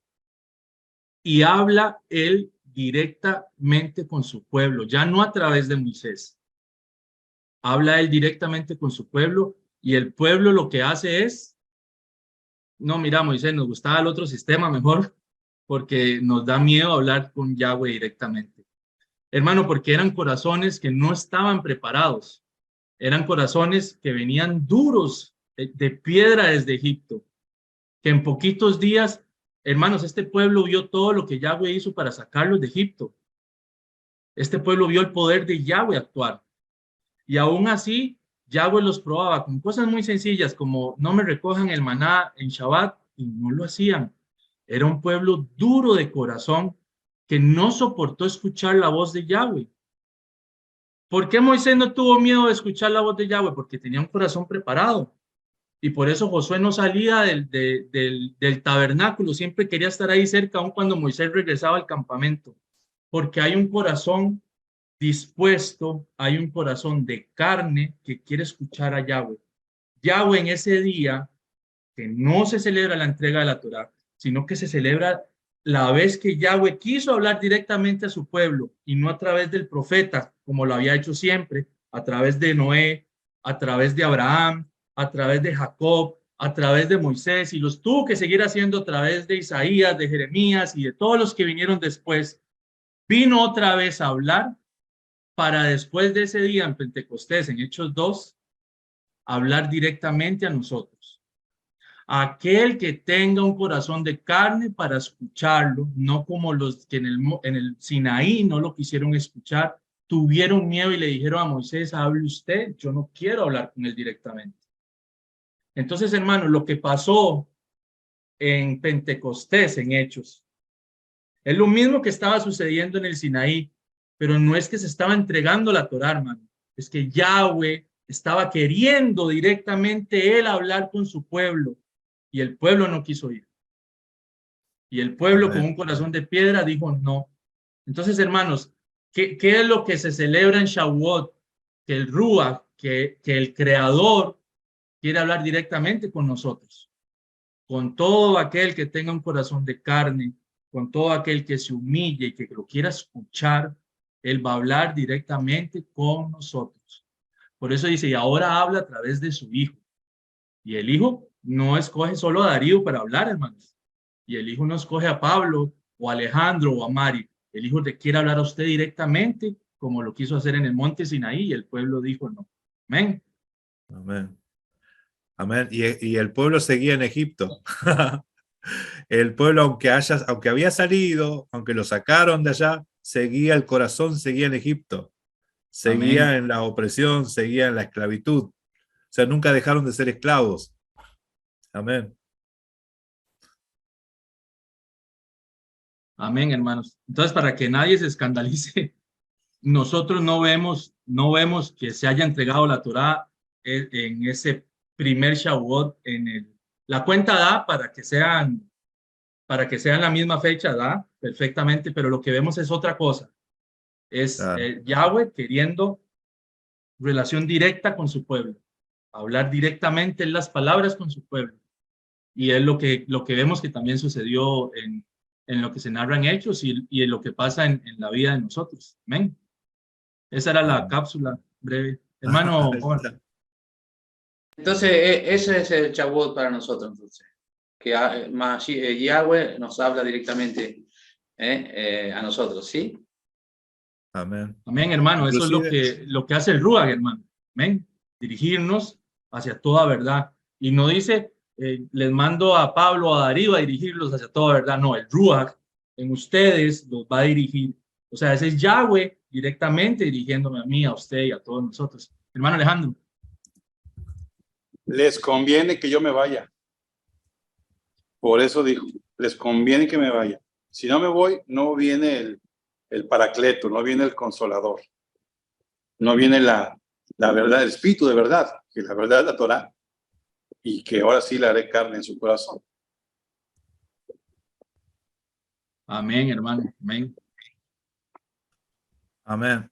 y habla él directamente con su pueblo, ya no a través de Moisés. Habla él directamente con su pueblo y el pueblo lo que hace es, no, mira Moisés, nos gustaba el otro sistema mejor porque nos da miedo hablar con Yahweh directamente. Hermano, porque eran corazones que no estaban preparados. Eran corazones que venían duros de piedra desde Egipto, que en poquitos días, hermanos, este pueblo vio todo lo que Yahweh hizo para sacarlos de Egipto. Este pueblo vio el poder de Yahweh actuar. Y aún así, Yahweh los probaba con cosas muy sencillas, como no me recojan el maná en Shabbat, y no lo hacían. Era un pueblo duro de corazón que no soportó escuchar la voz de Yahweh. ¿Por qué Moisés no tuvo miedo de escuchar la voz de Yahweh? Porque tenía un corazón preparado. Y por eso Josué no salía del tabernáculo, siempre quería estar ahí cerca, aun cuando Moisés regresaba al campamento. Porque hay un corazón dispuesto, hay un corazón de carne que quiere escuchar a Yahweh. Yahweh en ese día, que no se celebra la entrega de la Torá, sino que se celebra la vez que Yahweh quiso hablar directamente a su pueblo y no a través del profeta, como lo había hecho siempre, a través de Noé, a través de Abraham, a través de Jacob, a través de Moisés, y los tuvo que seguir haciendo a través de Isaías, de Jeremías y de todos los que vinieron después. Vino otra vez a hablar para después de ese día en Pentecostés, en Hechos 2, hablar directamente a nosotros. Aquel que tenga un corazón de carne para escucharlo, no como los que en el Sinaí no lo quisieron escuchar, tuvieron miedo y le dijeron a Moisés, hable usted, yo no quiero hablar con él directamente. Entonces, hermanos, lo que pasó en Pentecostés, en Hechos, es lo mismo que estaba sucediendo en el Sinaí, pero no es que se estaba entregando la Torá, hermano, es que Yahweh estaba queriendo directamente él hablar con su pueblo y el pueblo no quiso ir. Y el pueblo con un corazón de piedra dijo no. Entonces, hermanos, ¿qué es lo que se celebra en Shavuot? Que el Ruach, que el Creador quiere hablar directamente con nosotros. Con todo aquel que tenga un corazón de carne, con todo aquel que se humille y que lo quiera escuchar, él va a hablar directamente con nosotros. Por eso dice, y ahora habla a través de su Hijo. Y el Hijo no escoge solo a Darío para hablar, hermanos. Y el Hijo no escoge a Pablo o a Alejandro o a Mari. El Hijo le quiere hablar a usted directamente, como lo quiso hacer en el monte Sinaí, y el pueblo dijo no. Amén. Amén. Amén. Y el pueblo seguía en Egipto. El pueblo, aunque había salido, aunque lo sacaron de allá, seguía, el corazón seguía en Egipto. Seguía Amén. en la opresión, seguía en la esclavitud. O sea, nunca dejaron de ser esclavos. Amén. Amén, hermanos. Entonces, para que nadie se escandalice, nosotros no vemos que se haya entregado la Torá en ese primer Shavuot. La cuenta da para que sean la misma fecha, da perfectamente, pero lo que vemos es otra cosa. Es Claro. Yahweh queriendo relación directa con su pueblo, hablar directamente en las palabras con su pueblo. Y es lo que vemos que también sucedió en lo que se narra en Hechos y en lo que pasa en la vida de nosotros. Amén. Esa era la cápsula breve. Hermano, Entonces, ese es el Shavuot para nosotros, entonces. Que Yahweh nos habla directamente a nosotros, ¿sí? Amén. Amén, hermano. Eso es lo que hace el Ruach, hermano. Amén. Dirigirnos hacia toda verdad. Y no dice, les mando a Pablo, a Darío a dirigirlos hacia toda verdad. No, el Ruach en ustedes los va a dirigir. O sea, ese es Yahweh directamente dirigiéndome a mí, a usted y a todos nosotros. Hermano Alejandro. Les conviene que yo me vaya. Por eso dijo, les conviene que me vaya. Si no me voy, no viene el paracleto, no viene el consolador. No viene la verdad, el espíritu de verdad, que la verdad es la Torá. Y que ahora sí le haré carne en su corazón. Amén, hermano. Amén. Amén.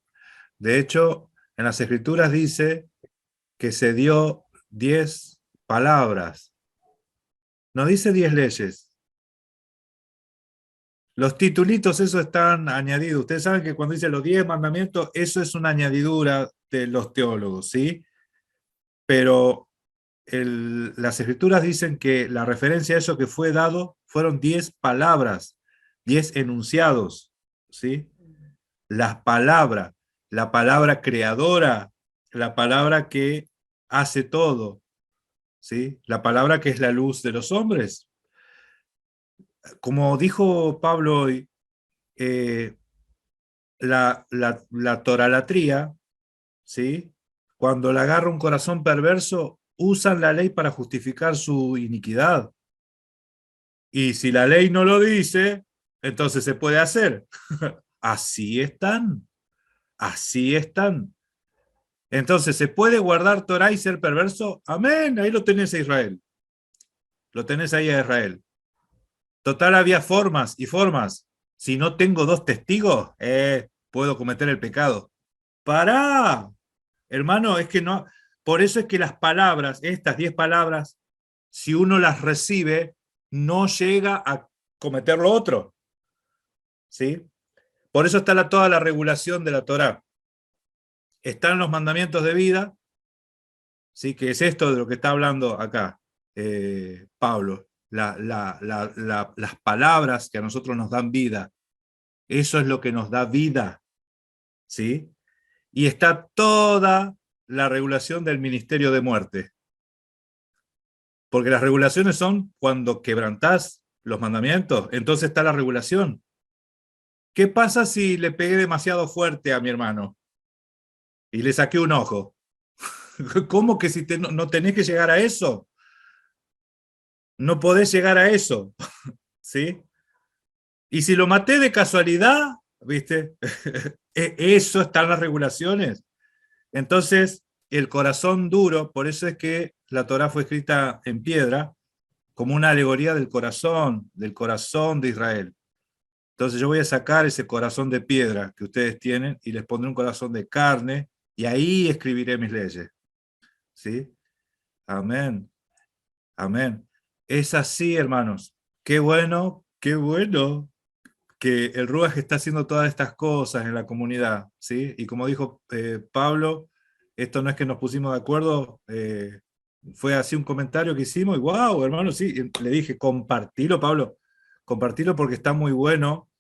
De hecho, en las Escrituras dice que se dio 10 palabras. No dice 10 leyes. Los titulitos, eso están añadidos. Ustedes saben que cuando dice los 10 mandamientos, eso es una añadidura de los teólogos, ¿sí? Pero las Escrituras dicen que la referencia a eso que fue dado fueron 10 palabras, 10 enunciados, ¿sí? La palabra creadora, la palabra que hace todo, ¿sí? La palabra que es la luz de los hombres. Como dijo Pablo hoy, la toralatría, ¿sí? Cuando la agarra un corazón perverso, usan la ley para justificar su iniquidad. Y si la ley no lo dice, Entonces se puede hacer. Así están. Así están. Entonces, ¿se puede guardar Torah y ser perverso? Amén. Ahí lo tenés a Israel. Lo tenés ahí a Israel. Total, había formas y formas. Si no tengo 2 testigos, puedo cometer el pecado. ¡Pará! Hermano, es que no. Por eso es que las palabras, estas 10 palabras, si uno las recibe, no llega a cometer lo otro. ¿Sí? Por eso está toda la regulación de la Torá. Están los mandamientos de vida, ¿sí? Que es esto de lo que está hablando acá Pablo. Las palabras que a nosotros nos dan vida, eso es lo que nos da vida, ¿sí? Y está toda la regulación del ministerio de muerte. Porque las regulaciones son cuando quebrantás los mandamientos, entonces está la regulación. ¿Qué pasa si le pegué demasiado fuerte a mi hermano y le saqué un ojo? ¿Cómo que si no tenés que llegar a eso? No podés llegar a eso, ¿sí? Y si lo maté de casualidad, ¿viste? Eso está en las regulaciones. Entonces, el corazón duro, por eso es que la Torá fue escrita en piedra, como una alegoría del corazón de Israel. Entonces yo voy a sacar ese corazón de piedra que ustedes tienen y les pondré un corazón de carne y ahí escribiré mis leyes. ¿Sí? Amén. Amén. Es así, hermanos. Qué bueno que el Ruach está haciendo todas estas cosas en la comunidad. ¿Sí? Y como dijo Pablo, esto no es que nos pusimos de acuerdo, fue así un comentario que hicimos y wow, hermano, sí, le dije, compartilo, Pablo, compartilo porque está muy bueno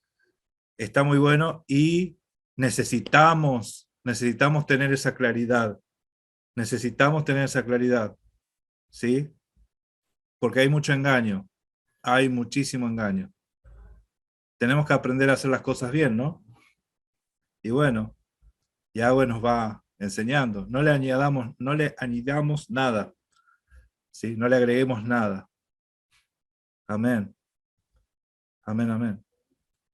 y necesitamos tener esa claridad, ¿sí? Porque hay mucho engaño, hay muchísimo engaño. Tenemos que aprender a hacer las cosas bien, ¿no? Y bueno, Yahweh nos va enseñando, no le añadamos nada, ¿sí? No le agreguemos nada. Amén. Amén, amén.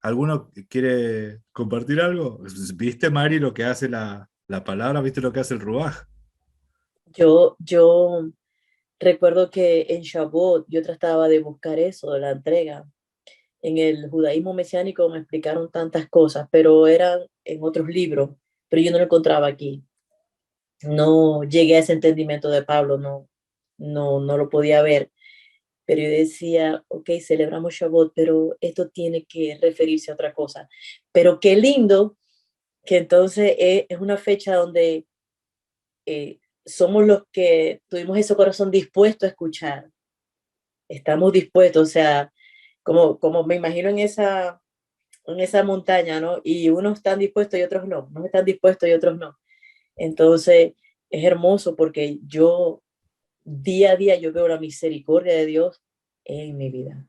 ¿Alguno quiere compartir algo? ¿Viste, Mari, lo que hace la palabra? ¿Viste lo que hace el Ruaj? Yo recuerdo que en Shavuot yo trataba de buscar eso, de la entrega. En el judaísmo mesiánico me explicaron tantas cosas, pero eran en otros libros, pero yo no lo encontraba aquí. No llegué a ese entendimiento de Pablo, no lo podía ver. Pero yo decía, ok, celebramos Shavuot, pero esto tiene que referirse a otra cosa. Pero qué lindo que entonces es una fecha donde somos los que tuvimos ese corazón dispuesto a escuchar. Estamos dispuestos, o sea, como me imagino en esa montaña, ¿no? Y unos están dispuestos y otros no, unos están dispuestos y otros no. Entonces, es hermoso porque yo día a día yo veo la misericordia de Dios en mi vida,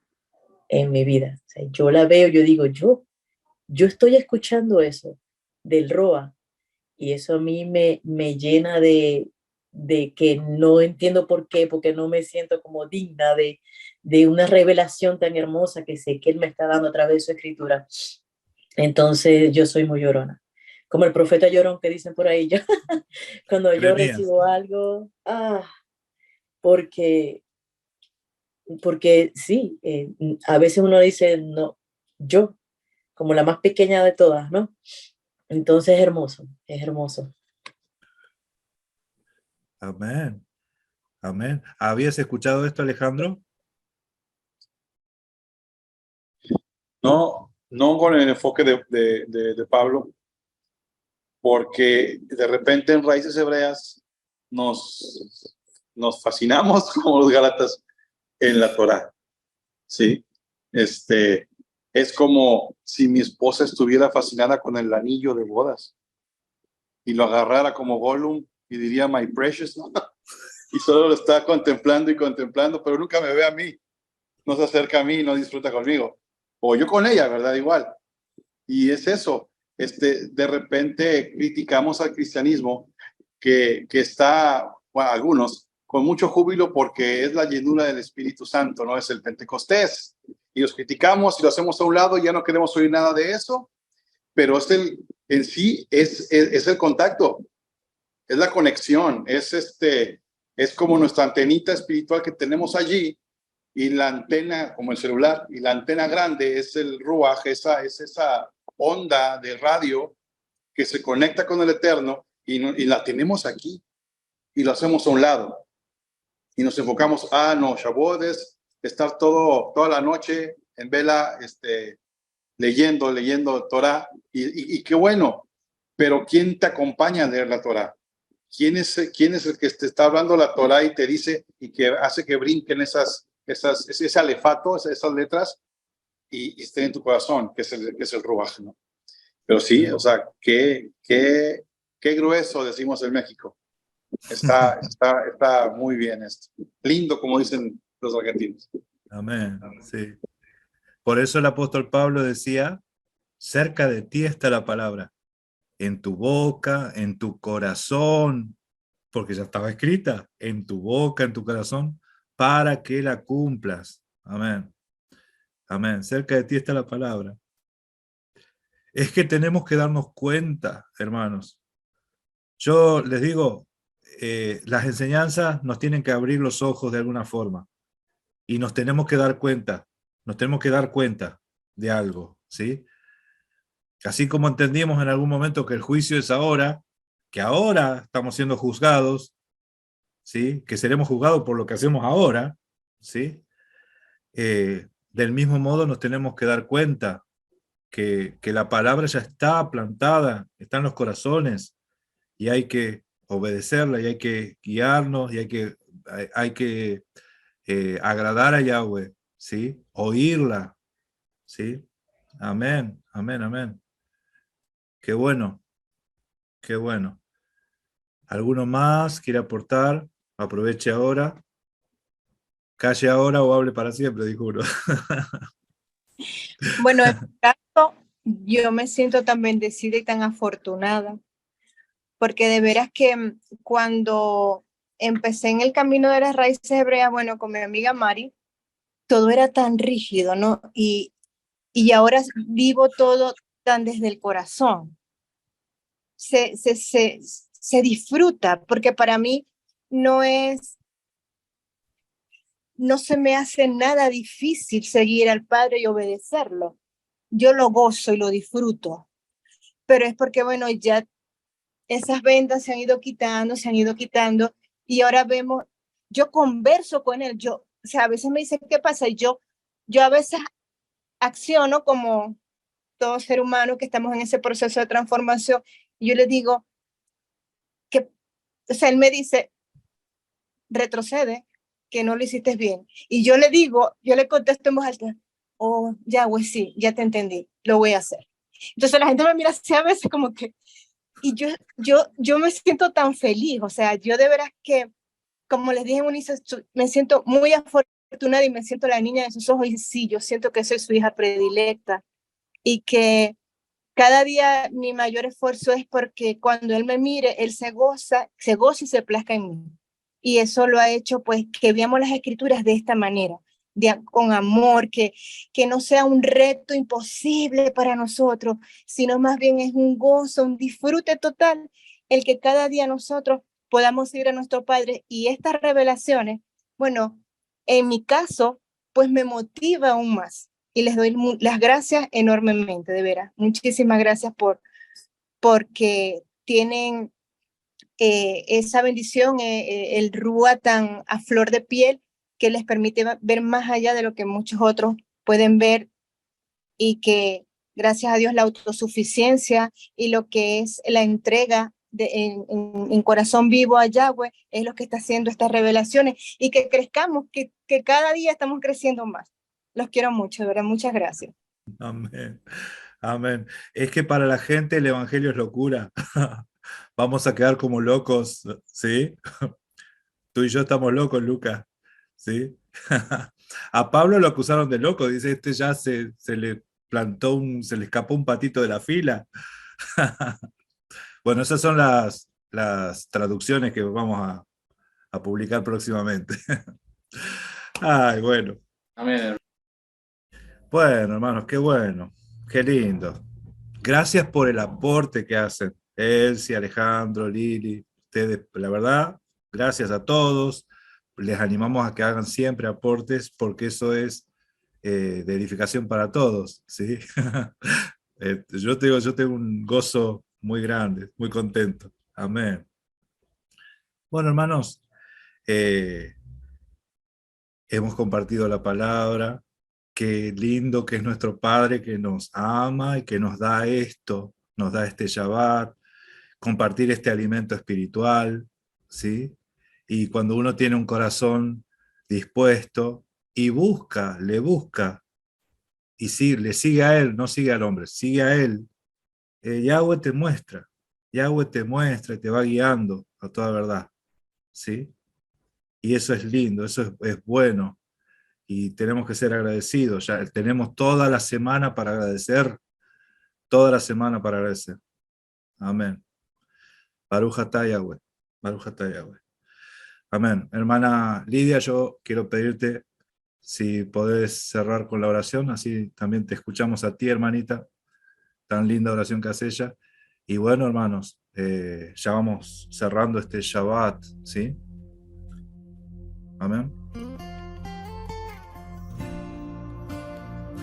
en mi vida. O sea, yo la veo, yo digo, yo estoy escuchando eso del Roa y eso a mí me llena de que no entiendo por qué, porque no me siento como digna de una revelación tan hermosa que sé que Él me está dando a través de su escritura. Entonces yo soy muy llorona. Como el profeta llorón que dicen por ahí, yo, cuando yo recibo algo, porque sí, a veces uno dice, no, yo, como la más pequeña de todas, ¿no? Entonces es hermoso, es hermoso. Amén. Amén. ¿Habías escuchado esto, Alejandro? No con el enfoque de Pablo, porque de repente en Raíces Hebreas nos fascinamos como los Gálatas en la Torá, ¿sí? Es como si mi esposa estuviera fascinada con el anillo de bodas y lo agarrara como Gollum y diría, my precious, ¿no? Y solo lo está contemplando y contemplando, pero nunca me ve a mí, no se acerca a mí, no disfruta conmigo. O yo con ella, ¿verdad? Igual. Y es eso, de repente criticamos al cristianismo que está, bueno, algunos, con mucho júbilo porque es la llenura del Espíritu Santo, no es el Pentecostés. Y los criticamos y lo hacemos a un lado y ya no queremos oír nada de eso, pero en sí es el contacto, es la conexión, es como nuestra antenita espiritual que tenemos allí, y la antena, como el celular, y la antena grande es el ruaj, es esa onda de radio que se conecta con el Eterno, y la tenemos aquí, y lo hacemos a un lado, y nos enfocamos, no, Shavuot es estar toda la noche en vela, leyendo Torah, y qué bueno, pero ¿quién te acompaña a leer la Torah? ¿Quién es el que te está hablando la Torah y te dice y que hace que brinquen ese alefato, esas letras, y estén en tu corazón, que es el ruaj, ¿no? Pero sí, o sea, qué grueso, decimos en México. Está muy bien esto. Lindo, como dicen los argentinos. Amén, sí. Por eso el apóstol Pablo decía, cerca de ti está la palabra, en tu boca, en tu corazón, porque ya estaba escrita, en tu boca, en tu corazón, para que la cumplas. Amén. Amén. Cerca de ti está la palabra. Es que tenemos que darnos cuenta, hermanos. Yo les digo, las enseñanzas nos tienen que abrir los ojos de alguna forma y nos tenemos que dar cuenta de algo, ¿sí? Así como entendimos en algún momento que el juicio es ahora, que ahora estamos siendo juzgados, ¿sí? Que seremos juzgados por lo que hacemos ahora, ¿sí? Del mismo modo nos tenemos que dar cuenta que la palabra ya está plantada, está en los corazones, y hay que obedecerla, y hay que guiarnos, y hay que agradar a Yahweh, ¿sí? Oírla, ¿sí? Amén, amén, amén. Qué bueno, qué bueno. ¿Alguno más quiere aportar? Aproveche ahora. Calle ahora o hable para siempre, dijo uno. Bueno, en mi caso, yo me siento tan bendecida y tan afortunada, porque de veras que cuando empecé en el camino de las raíces hebreas, bueno, con mi amiga Mari, todo era tan rígido, ¿no? Y ahora vivo todo tan desde el corazón. Se disfruta, porque para mí no se me hace nada difícil seguir al Padre y obedecerlo. Yo lo gozo y lo disfruto, pero es porque, bueno, ya esas vendas se han ido quitando, y ahora vemos, yo converso con él, o sea, a veces me dice, ¿qué pasa? Y yo a veces acciono como todo ser humano que estamos en ese proceso de transformación, y yo le digo que, o sea, él me dice, retrocede, que no lo hiciste bien. Y yo le contesto en voz alta, oh, Yahweh, sí, ya te entendí, lo voy a hacer. Entonces la gente me mira así a veces como que, y yo me siento tan feliz, o sea, yo de veras que, como les dije en un inicio, me siento muy afortunada y me siento la niña de sus ojos, y sí, yo siento que soy su hija predilecta, y que cada día mi mayor esfuerzo es porque cuando él me mire, él se goza y se plazca en mí. Y eso lo ha hecho, pues, que veamos las escrituras de esta manera, con amor, que no sea un reto imposible para nosotros, sino más bien es un gozo, un disfrute total, el que cada día nosotros podamos ir a nuestro Padre. Y estas revelaciones, bueno, en mi caso, pues me motiva aún más. Y les doy las gracias enormemente, de veras. Muchísimas gracias porque tienen esa bendición, el Rúa tan a flor de piel, que les permite ver más allá de lo que muchos otros pueden ver, y que gracias a Dios la autosuficiencia y lo que es la entrega en corazón vivo a Yahweh es lo que está haciendo estas revelaciones, y que crezcamos, que cada día estamos creciendo más. Los quiero mucho, de verdad, muchas gracias. Amén. Amén. Es que para la gente el evangelio es locura. Vamos a quedar como locos, ¿sí? Tú y yo estamos locos, Lucas, ¿sí? A Pablo lo acusaron de loco, dice, ya se le se le escapó un patito de la fila. Bueno, esas son las traducciones que vamos a publicar próximamente. Ay, bueno. Amén. Bueno, hermanos, qué bueno, qué lindo. Gracias por el aporte que hacen. Elsie, Alejandro, Lili, ustedes, la verdad, gracias a todos. Les animamos a que hagan siempre aportes porque eso es de edificación para todos, ¿sí? Yo tengo un gozo muy grande, muy contento. Amén. Bueno, hermanos, hemos compartido la palabra. Qué lindo que es nuestro Padre que nos ama y que nos da esto, nos da este Shabbat, compartir este alimento espiritual, ¿sí? Y cuando uno tiene un corazón dispuesto y le busca, y sí, le sigue a Él, no sigue al hombre, sigue a Él, Yahweh te muestra y te va guiando a toda verdad, ¿sí? Y eso es lindo, eso es bueno. Y tenemos que ser agradecidos. Ya tenemos toda la semana para agradecer. Toda la semana para agradecer. Amén. Baruch atah Yahweh. Baruch atah Yahweh. Amén. Hermana Lidia, yo quiero pedirte si podés cerrar con la oración. Así también te escuchamos a ti, hermanita. Tan linda oración que hace ella. Y bueno, hermanos, ya vamos cerrando este Shabbat, ¿sí? Amén.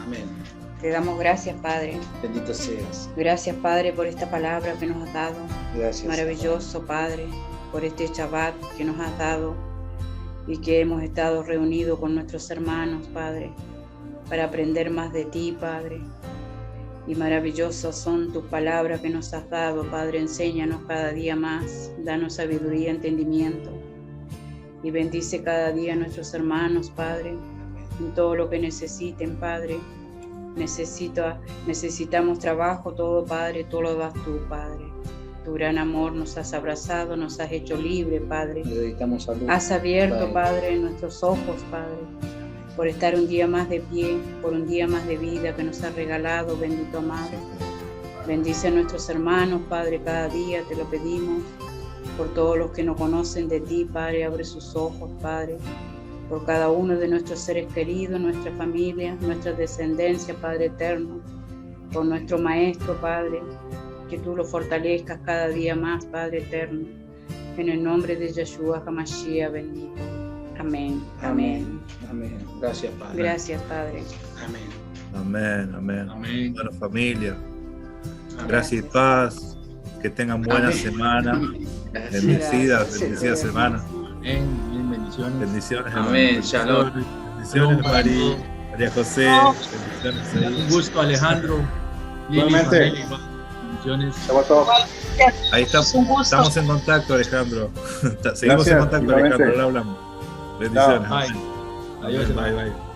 Amén. Te damos gracias, Padre. Bendito seas. Gracias, Padre, por esta palabra que nos has dado. Gracias. Maravilloso, Padre, por este Shabbat que nos has dado y que hemos estado reunidos con nuestros hermanos, Padre, para aprender más de ti, Padre. Y maravillosas son tus palabras que nos has dado, Padre. Enséñanos cada día más. Danos sabiduría y entendimiento. Y bendice cada día a nuestros hermanos, Padre, en todo lo que necesiten, Padre. Necesitamos trabajo, todo, Padre, todo lo das tú, Padre. Tu gran amor nos has abrazado, nos has hecho libre, Padre. Necesitamos salud. Has abierto, Padre, nuestros ojos, Padre, por estar un día más de pie, por un día más de vida que nos has regalado, bendito amado. Bendice a nuestros hermanos, Padre, cada día te lo pedimos. Por todos los que no conocen de ti, Padre, abre sus ojos, Padre. Por cada uno de nuestros seres queridos, nuestra familia, nuestra descendencia, Padre eterno. Por nuestro Maestro, Padre, que tú lo fortalezcas cada día más, Padre eterno. En el nombre de Yeshua HaMashiach bendito. Amén. Amén. Amén. Gracias, Padre. Gracias, Padre. Amén. Amén, amén. Amén. Bueno, familia. Amén. Gracias y paz. Que tengan buena Amén. semana. Gracias. Bendecida Gracias. semana. Amén. Bendiciones. Bendiciones. Amén. hermanos. Shalom. Bendiciones, Shalom. María José. Bendiciones ahí. Un gusto, Alejandro. Lili, Igualmente. Manuel, igual. Bendiciones. Ahí estamos en contacto, Alejandro. Seguimos Gracias, en contacto, igualmente. Alejandro. Ahora hablamos. Bendiciones. Bye. Adiós, Bye, bye.